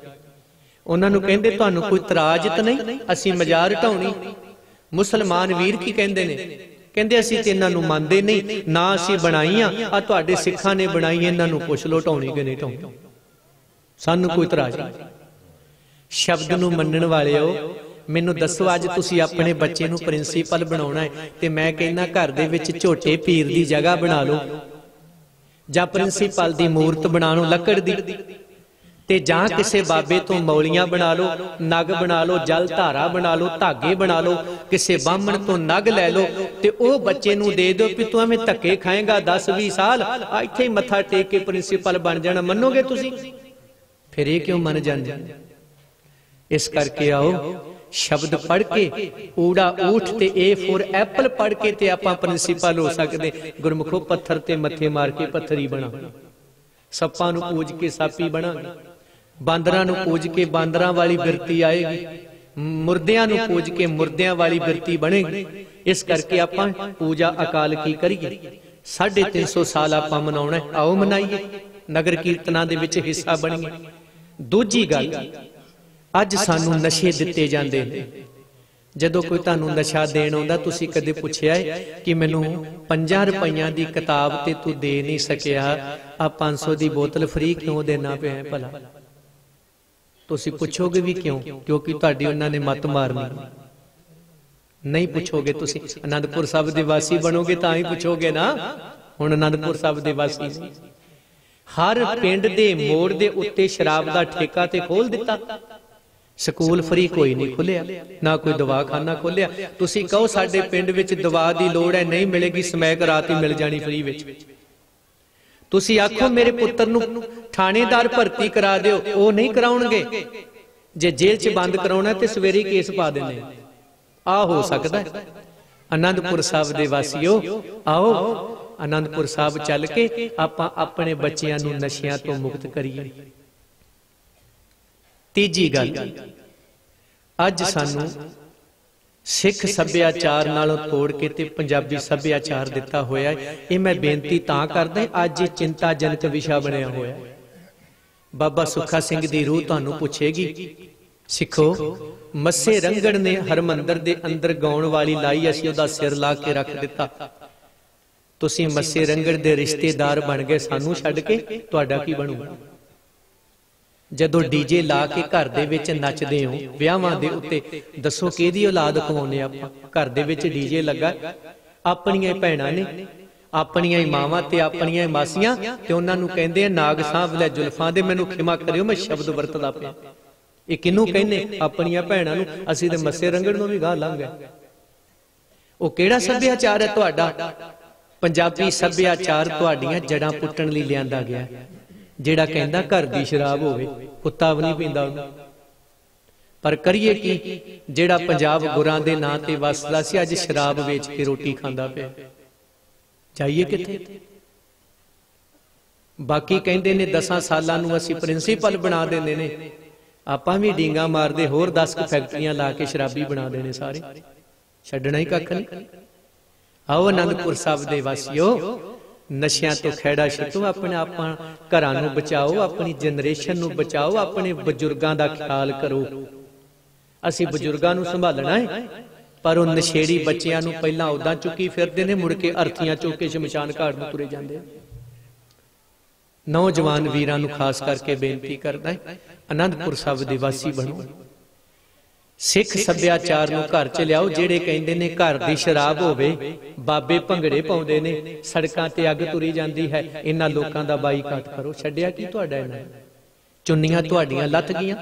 उन्हां नूं कहंदे तुहानूं कोई इतराज तां नहीं असीं मजार ढाउणी? मुसलमान वीर की कहंदे ने? कहंदे असीं ते इन्हां नूं मंनदे नहीं, ना असीं बनाईआं, आ तुहाडे सिखां ने बनाई, इन्हां नूं पुछ लो ढाउणी कि नहीं ढाउणी, सानू कोई इतराज नहीं। शब्द नूं मन्नण वालिओ, मैनूं दसो अज तुसीं अपने बच्चे नूं प्रिंसीपल बनाउणा है ते मैं कहना घर दे विच झोटे पीर दी जगह बना लो, जां प्रिंसीपल दी मूर्त बना लो लकड़ दी, ते जां किसे बाबे तो मौलियां बना लो, नग बना लो, जल धारा बना लो, धागे बना लो, किसे बामण तो नग लै लो ते ओ बच्चे नूं दे दो कि तू एवें धक्के खाएगा 10-20 साल, इत्थे ही मत्था टेक के प्रिंसीपल बन जाना। मन्नोगे तुसीं? फिर ये क्यों मन जाते? इस करके आओ शब्द पढ़ के ऊड़ा ऊठ ते ए फॉर एप्पल पढ़ के ते आपां प्रिंसीपल हो सकते। गुरमुखो पत्थर ते मथे मार के पत्थरी बना, सप्पां नूं पूज के सापी बना, बांदरां नूं पूज के बांदरां वाली बिरती आएगी, मुर्दियां नूं पूज के मुर्दियां वाली बिरती बनेगी। इस करके आपां पूजा अकाल की करिए। 350 साल आपां मनाउणा, आओ मनाइए, नगर कीर्तनां दे विच हिस्सा बणीए। दूजी गल, अज सानू नशे दिते जांदे ने। जदों कोई तुहानू नशा देण आउंदा, तुसीं कदे पुछिआ है कि मैनू 5 रुपइयां दी किताब ते तू दे नहीं सकिया, आ 500 दी बोतल फ्री क्यों देना पिਆ है भला? तुसीं पुछोगे भी क्यों? क्योंकि तुहाडी उन्हां ने मत मारनी। नहीं पुछोगे, तुसीं आनंदपुर साहब दे वासी बनोगे तां ही पुछोगे ना। हुण आनंदपुर साहब दे वासी नहीं। हर पिंड दे मोड़ दे उत्ते शराब दा ठेका ते खोल दिता। स्कूल फ्री कोई नहीं खुलिया, ना कोई दवाखाना खोलिया। तुसीं कहो साडे पिंड विच दवा दी लोड़ है, नहीं मिलेगी, समैक रात ही मिल जानी फ्री विच। तुसीं आखो मेरे पुत्तर नूं थानेदार भर्ती करा दिओ, वो नहीं कराउणगे। जे जेल च बंद कराउणा ते सवेरे केस पा देने। आ हो सकदा है। आनंदपुर साहब दे वासियो, आओ आनंदपुर साहब चल के आपां अपने बच्चियां नूं नशियां तो मुक्त करिए। तीजी गल, अज सानू सिख सभ्याचार नालों तोड़ के ते पंजाबी सभ्याचार दिता होया है। ये मैं बेनती तां करदा, अज ये चिंताजनक विषय बनया होया। बाबा सुखा सिंह दी रूह तुहानू पुछेगी, सिखो मस्से रंगड़ ने हरमंदर दे अंदर गाउण वाली लाई, असीं उहदा सिर ला के रख दिता। तुसीं मस्से रंगड़ दे रिश्तेदार बन गए, सानू छड्ड के तुहाडा की बनूगा? जदों डीजे ला के घर दे विच नचदे हो विआहां दे उत्ते, दसो किहदी औलाद कमाउने आपां? घर दे विच डीजे लगा, अपणियां भैणां ने, अपणियां मावां ते अपणियां मासियां, ते उन्हां नूं कहंदे नाग साहब ले जुल्फां दे। मैनूं खिमा करियो, मैं शब्द वरतदा पिया। ये किहनूं कहने? अपणियां भैणां नूं। असीं ते मस्से रंगड़ नूं भी गाह लंघ गए। ਉਹ ਕਿਹੜਾ ਸੱਭਿਆਚਾਰ ਹੈ ਤੁਹਾਡਾ? ਪੰਜਾਬੀ ਸੱਭਿਆਚਾਰ ਤੁਹਾਡੀਆਂ ਜੜਾਂ ਪੁੱਟਣ ਲਈ ਲਿਆਂਦਾ ਗਿਆ। ਜਿਹੜਾ ਕਹਿੰਦਾ ਘਰ ਦੀ ਸ਼ਰਾਬ ਹੋਵੇ, ਕੁੱਤਾ ਵੀ ਨਹੀਂ ਪੀਂਦਾ ਉਹਨੂੰ। ਪਰ ਕਰੀਏ ਕੀ, ਜਿਹੜਾ ਪੰਜਾਬ ਗੁਰਾਂ ਦੇ ਨਾਂ ਤੇ ਵਸਦਾ ਸੀ ਅੱਜ ਸ਼ਰਾਬ ਵੇਚ ਕੇ ਰੋਟੀ ਖਾਂਦਾ ਪਿਆ। ਜਾਈਏ ਕਿੱਥੇ? ਬਾਕੀ ਕਹਿੰਦੇ ਨੇ 10 ਸਾਲਾਂ ਨੂੰ ਅਸੀਂ ਪ੍ਰਿੰਸੀਪਲ ਬਣਾ ਦਿੰਦੇ ਨੇ, ਆਪਾਂ ਵੀ ਡੀਂਗਾ ਮਾਰਦੇ ਹੋਰ 10 ਫੈਕਟਰੀਆਂ ਲਾ ਕੇ ਸ਼ਰਾਬੀ ਬਣਾ ਦੇਣੇ ਸਾਰੇ, ਛੱਡਣਾ ਹੀ ਕੱਖ ਨਹੀਂ। आओ आनंदपुर साहब दे वासियो, नशियां तो खैड़ा छड्डो, अपने आप घरां नूं बचाओ, अपनी जनरेशन नूं बचाओ, अपने बजुर्गां दा ख्याल करो। असीं बजुर्गां नूं संभालना है, पर वो नशेड़ी बच्चियां नूं पहिलां उदां चुकी फिरदे ने, मुड़ के अर्थीआं चुक के शमशान घाट नूं तुरे जांदे। नौजवान वीरां नूं खास करके बेनती करदा है, आनंदपुर साहब दे वासी बनो। सिख सभ्याचार नूं घर च लियाओ। जेड़े कहिंदे ने घर दी शराब होवे, बाबे भंगड़े पाउंदे ने, सड़कां ते अग तुरी जांदी है, इन्हां लोकां दा बाईकाट करो। छड्डिया की तुहाडा इन्हां? चुन्नियां तुहाडीआं लथ गईयां,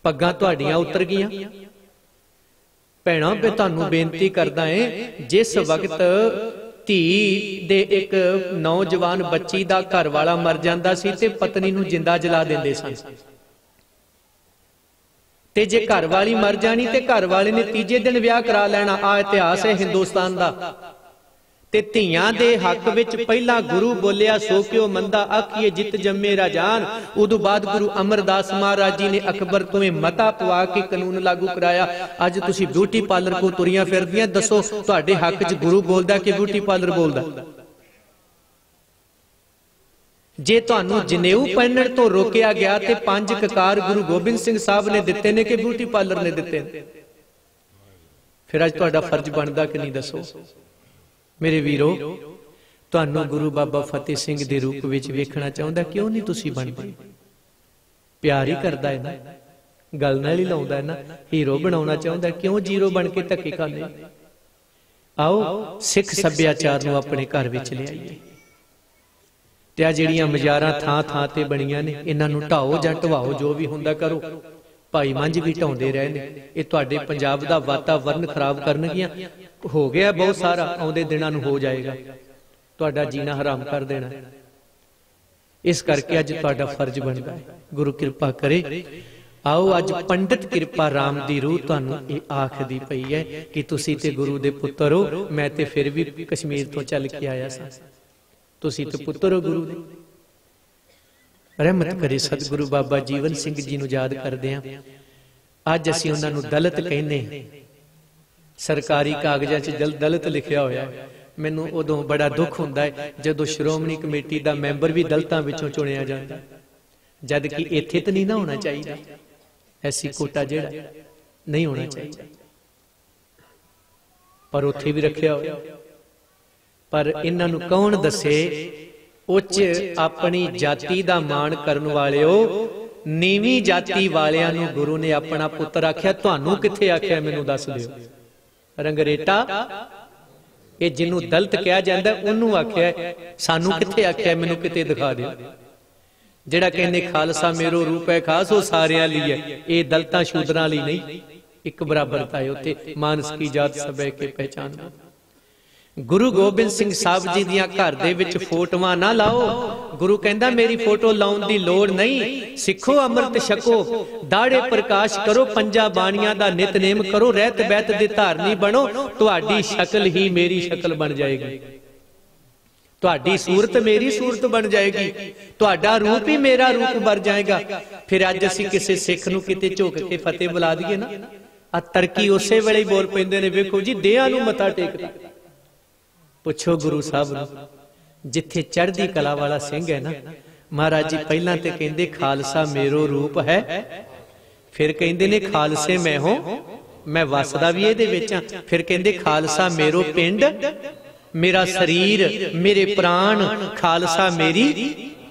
पग्गां तुहाडीआं उतर गईयां। भैणों, मैं तुहानूं बेनती करदा है, जिस वक्त धी दे एक नौजवान बच्ची दा घर वाला मर जांदा सी ते पत्नी नूं जिंदा जला दिंदे सन, ते जे घर वाली मर जानी ते घर वाले ने तीजे दिन विआह करा लेना। आ इतिहास है हिंदुस्तान दा। ते धीआं दे हक विच पहला गुरु बोलिया, सो क्यों मंदा आखिए जित जम्मे राजान। उदों बाद गुरु अमरदास महाराज जी ने अकबर तो मता पवा के कानून लागू कराया। अज तुसीं ब्यूटी पार्लर को तुरियां फिरदियां, दसो तुहाडे हक च गुरु बोलदा कि ब्यूटी पार्लर बोलदा? जे तुहानूं जनेऊ पहनण तो रोकिया गया ते 5 ककार गुरु गोबिंद सिंह साहब ने दिते ने कि ब्यूटी पार्लर ने दिते? फिर अज तुहाडा फर्ज बनदा कि नहीं? दसो मेरे वीरो, तुहानूं गुरु बाबा फतेह सिंह दे रूप विच वेखना चाहुंदा, क्यों नहीं तुसीं बनदे? प्यार ही करदा है ना, गल नाल ही लाउंदा है ना। हीरो बनाउणा चाहुंदा, क्यों जीरो बन के धक्के खांदे? आओ सिख सभ्याचार नूं अपने घर विच लिआईए। ते आ जिहड़ियां मजारां थां थां ते बणीਆਂ ने, इन्हां नूं ढाओ जां ढवाओ, जो भी हुंदा करो। भाई मंझ भी ढाउंदे रहे ने, ये तुहाडे पंजाब दा वातावरण खराब करनगियां। हो गया बहुत सारा, आउंदे दिनां नूं हो जाएगा, तुहाडा जीना हराम कर देना। इस करके अज तुहाडा फर्ज बनदा है, गुरु कृपा करे। आओ अज पंडित कृपा राम दी रूह तुहानूं इह आखदी पई है कि तुसीं ते गुरु दे पुत्तर हो। मैं ते फिर भी कश्मीर तो चल के आया सां, तुसीं ते पुत्तर हो गुरु दे। रहमत करे सतगुरु बाबा जीवन सिंह जी नूं याद करदे हां। अज असीं उन्हां नूं दलित कहने, सरकारी कागजां 'च दलित लिखिया होया है। मैनूं उदों बड़ा दुख हुंदा है जदों श्रोमणी कमेटी दा मैंबर भी दलितां विचों चुनिया जांदा, जद कि इत्थे तां नहीं ना होना चाहिए। ऐसी कोटा जिहड़ा नहीं होना चाहिए, पर उत्थे भी रखिया होया। पर इन्हां नूं कौन दसे? उच्च अपनी जाति दा मान करन वालिओ, नीवी जाति वालियां नूं गुरु ने अपना पुत्तर आख्या। तुहानूं कित्थे आख्या? मैनूं दस दिओ। रंगरेटा ये जिन्हों दलित कहा जाता है उन्होंने आख्या, सानू कित्थे आख्या? मैनूं किते दिखा दिओ। जिहड़ा कहने खालसा मेरो रूप है खास, वो सारियां लई है, ये दलितां शूदरां लई नहीं। एक बराबरता है उत्थे, मानस की जात सबे के पहचान। गुरु गोबिंद सिंह साहब जी दियां घर दे विच फोटोआं ना लाओ। गुरु कहंदा मेरी फोटो लाउण दी लोड़ नहीं। सिखो अमृत छको, दाड़े प्रकाश करो, पंजा बाणियां दा नितनेम करो, रहत बैत दे धारनी बनो। तुहाडी शक्ल ही मेरी शक्ल बन जाएगी, तुहाडी सूरत मेरी सूरत बन जाएगी, तुहाडा रूप ही मेरा रूप बन जाएगा। फिर अज असीं किसी सिख नूं किते झुक के फतेह बुला दईए ना, आ तरकी उसे वेले ही बोल पैंदे ने। वेखो जी देहां नूं मत्था टेकदा। पुछो गुरु साहब नूं, जिथे चढ़दी कला वाला सिंह है ना, महाराज जी पहलां ते कहंदे खालसा मेरो रूप है, फिर कहंदे ने खालसे मैं हो, मैं वसदा भी इहदे विच हां। फिर कहंदे खालसा मेरो पिंड, मेरा शरीर, मेरे प्राण, खालसा मेरी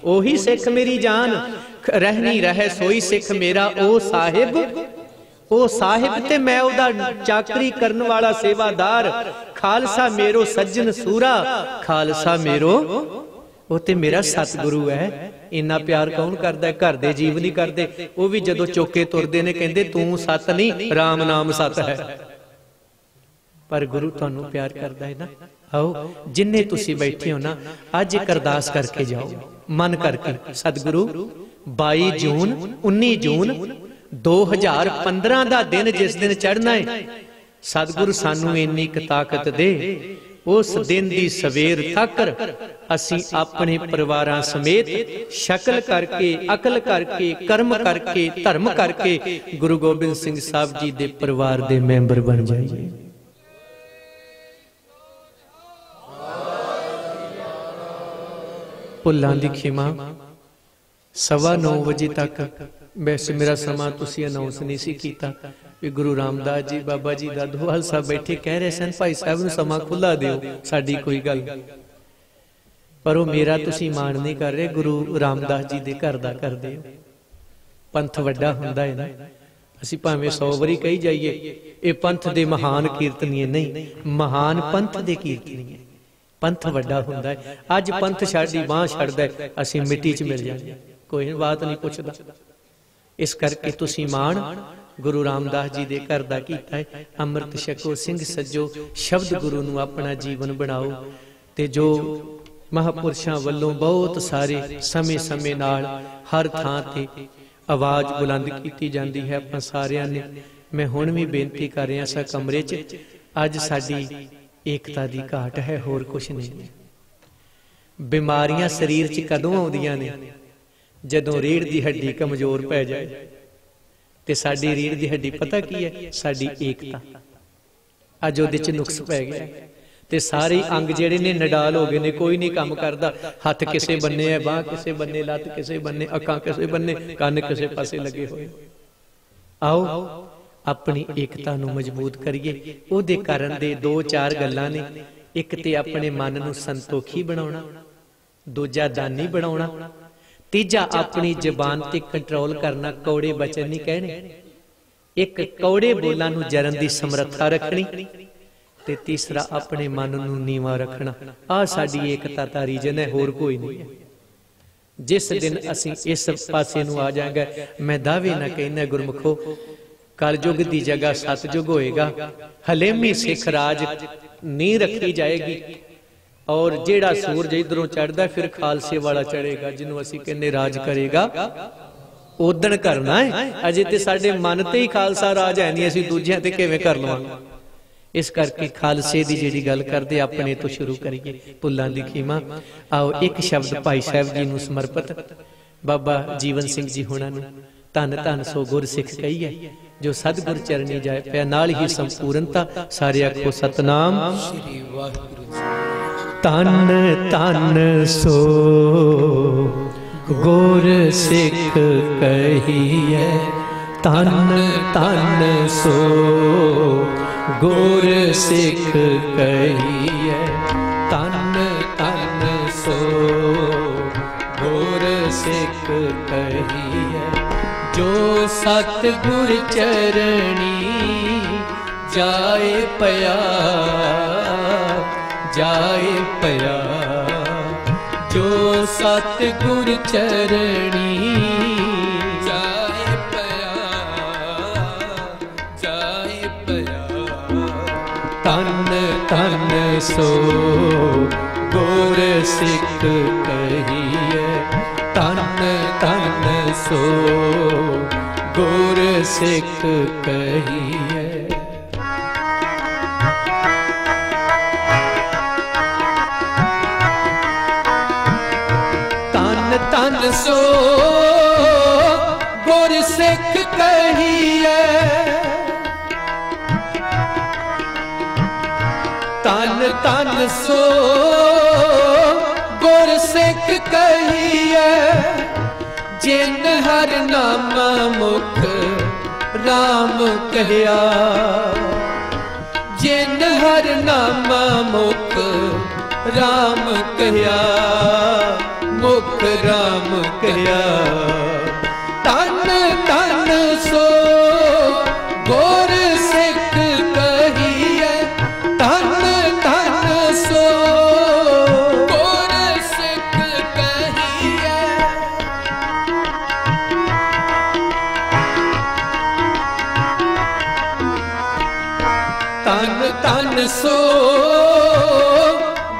ओही सिख मेरी जान। रहनी रहे सोई सिख मेरा ओ साहिब, ओ साहिब ते मैं ओदा चाकरी करन वाला सेवादार। खालसा मेरो सज्जन सूरा, खालसा मेरो वो ते मेरा सतगुरु है। इन्ना प्यार कौन करदा है? घर दे जीव नहीं करदे। वो भी जदों चौके तुरदे ने कहंदे तू सत नहीं, राम नाम सत है। पर गुरु तुहानूं प्यार करदा है ना। आओ जिन्ने तुसी बैठे हो ना, अज एक अरदास करके जाओ मन करके। सतगुरु 22 जून 19 जून 2015 दा दिन जिस दिन चढ़ना है, सतगुरु सानू इन्नी क ताकत दे, उस दिन दी सवेर तक असी अपने परिवारां समेत शकल करके, अकल करके, कर्म करके, धर्म करके गुरु गोबिंद सिंह साहब जी दे परिवार दे मैंबर बन जाइए। भुल्लां दी खिमा। 9:15 बजे तक वैसे मेरा समा तुसी अनाउंस नहीं सी कीता भी गुरु रामदास जी बाबा जी दादोवाल साहब बैठे कह रहे सन भाई साहब नूं समा खुला दिओ, साडी कोई गल पर वो मेरा तुसी मान नहीं कर रहे, गुरु रामदास जी दे घर दा करदे हो। पंथ वड्डा हुंदा है ना, असीं भावें 100 वारी कही जाइए ये पंथ दे महान कीर्तनीए नहीं, महान पंथ दे कीर्तनीए। पंथ वड्डा हुंदा है। अज पंथ साडी बांह छड्डदा है, असीं मिट्टी च मिल जांदे, कोई बात नहीं पुछदा। इस करके तुसीं मान गुरु रामदास जी दे घर दा कीता है। अमृत छको सिंह सज्जो, शब्द गुरु नूं अपना जीवन बनाओ। ते जो महापुरुषां वल्लों बहुत सारे समय समय नाल हर थां ते आवाज बुलंद की जाती है, अपना सारियां ने मैं हुण भी बेनती कर रहा सा कमरे च, अज साडी एकता दी घाट है, होर कुछ नहीं। बीमारियां शरीर च कदों आउंदियां ने? जदों रीढ़ दी हड्डी कमजोर पै जाए। ते साडी रीढ़ दी हड्डी पता की है? साडी एकता। अज उहदे च नुक्स पै गया ते सारे अंग जेड़े ने नडाल हो गए ने, कोई नहीं काम करता। हथ किसे बन्ने है, बांह किसे बन्ने, लत्त किसे बन्ने, अखां किसे बन्ने, कान किसे पासे लगे हुए। आओ अपनी एकता नूं मजबूत करिए। उहदे कारण दे 2-4 गल्लां ने। एक ते अपने मन नूं संतोखी बनाउणा, दूजा दानी बनाउणा, तीजा अपनी जबान ते कंट्रोल करना, कौड़े वचन नहीं कहने। एक कौड़े बोलां नूं जरन दी समर्था रखनी ते तीसरा अपने मन नूं नीवा रखना। आ साडी एकता दा रीजन है, होर कोई नहीं है। जिस दिन असीं इस पासे नूं आ जाएंगे, मैं दावे ना कहना गुरमुखो कलयुग दी जगह सतयुग होएगा। हलेमी सिख राज नहीं रखी जाएगी और जेड़ा सूरज इधरों चढ़दा फिर खालसे वाला चढ़ेगा, जिन्हों असीं कहने राज करेगा उदण करना है। अजे ते साडे मन ते ही खालसा राज है नहीं, असीं दूजियां ते किवें कर लवांगे। इस करके खालसे की जिहड़ी गल करदे अपने तो शुरू करिए। भुल्लां दी खीमा। आओ एक शब्द भाई साहब जी नूं समर्पित बाबा जीवन सिंह जी होणां नूं। धन धन सो गुर सिख कही है, जो सतगुर चरनी जाए पिया, नाल ही संपूर्णता। सारे आखो सतनाम श्री वाहिगुरू। धन धन सो गुर सिख कहिए, धन धन सो गुर सिख कहिए, धन धन सो गुर सिख कहिए। जो सतगुर चरणी जाए पया, जाए पया। जो सतगुर चरणी जाए पया, जाए पया। तन तन सो गुर सिख कहिए, तन तन सो गुर सिख कहिए। तन सो गुर सिख कहिए, तन तन सो गुर सिख कहिए। जिन हर नामा मुख राम कहया, जिन हर नामा मुख राम कहया, मुख राम कहया। तन तन सो गुर सिख कहिए, तन तन सो गुर सिख कहिए। तन तन सो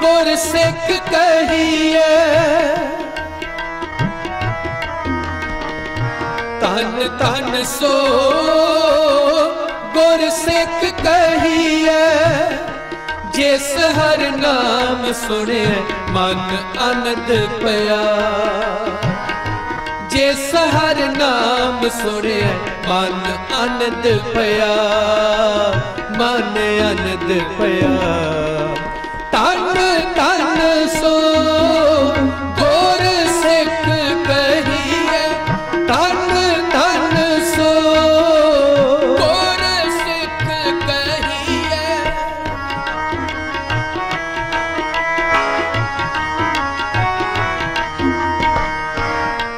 गुर सिख कहिए, तन तन सो गुर सिख कहिए। जिस हर नाम सुने मन आनंद पया, जिस हर नाम सुने मन आनंद पया, मन आनंद पया। तन तन सो गुर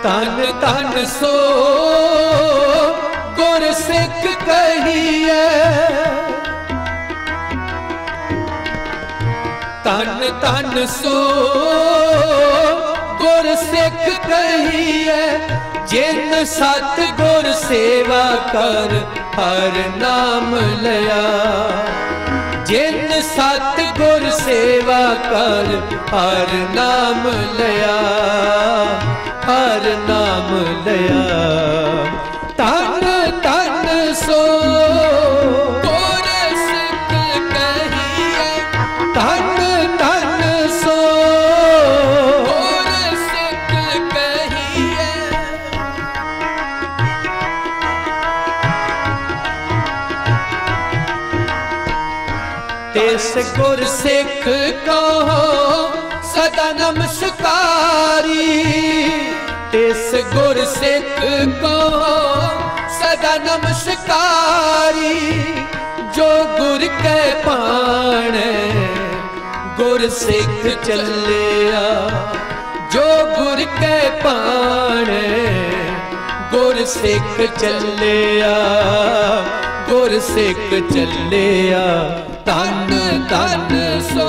तन तन सो गुर सिख कहिए, तन तन सो गुर सिख कहिए, जिन सतगुर सेवा कर हर नाम लिया, जिन सतगुर सेवा कर हर नाम लिया, हर नाम लिया। तन तन सो गुर सिख कहिए, तन तन सो गुर सिख कहिए। तिस गुर सिख कहो सदा नमस्कारी, तिस गुर सिख कहो सदा नमस्कारी, जो गुर कै पाणै गुर सिख चलिया, जो गुर कै पाणै गुर सिख चलिया, गुर सिख चलिया। तन तन सो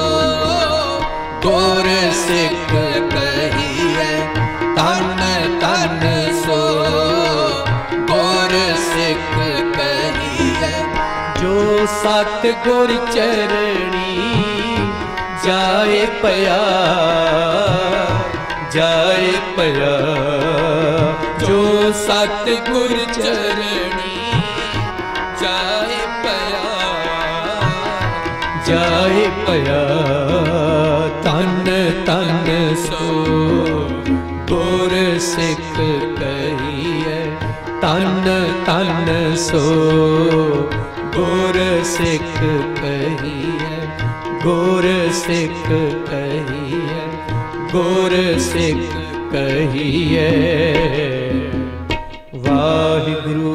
गुर सिख कहिए, तन तन सो गुर सिख कहिए, जो सतगुर चरणी जाए पया, जाए पया, जो सतगुर चरणी जाए पया, जाए पया। तन तन सो गुर सिख कहिए, तन तन सो गुर सिख कहिए, गुर सिख कहिए, गुर सिख कहिए। वाहिगुरु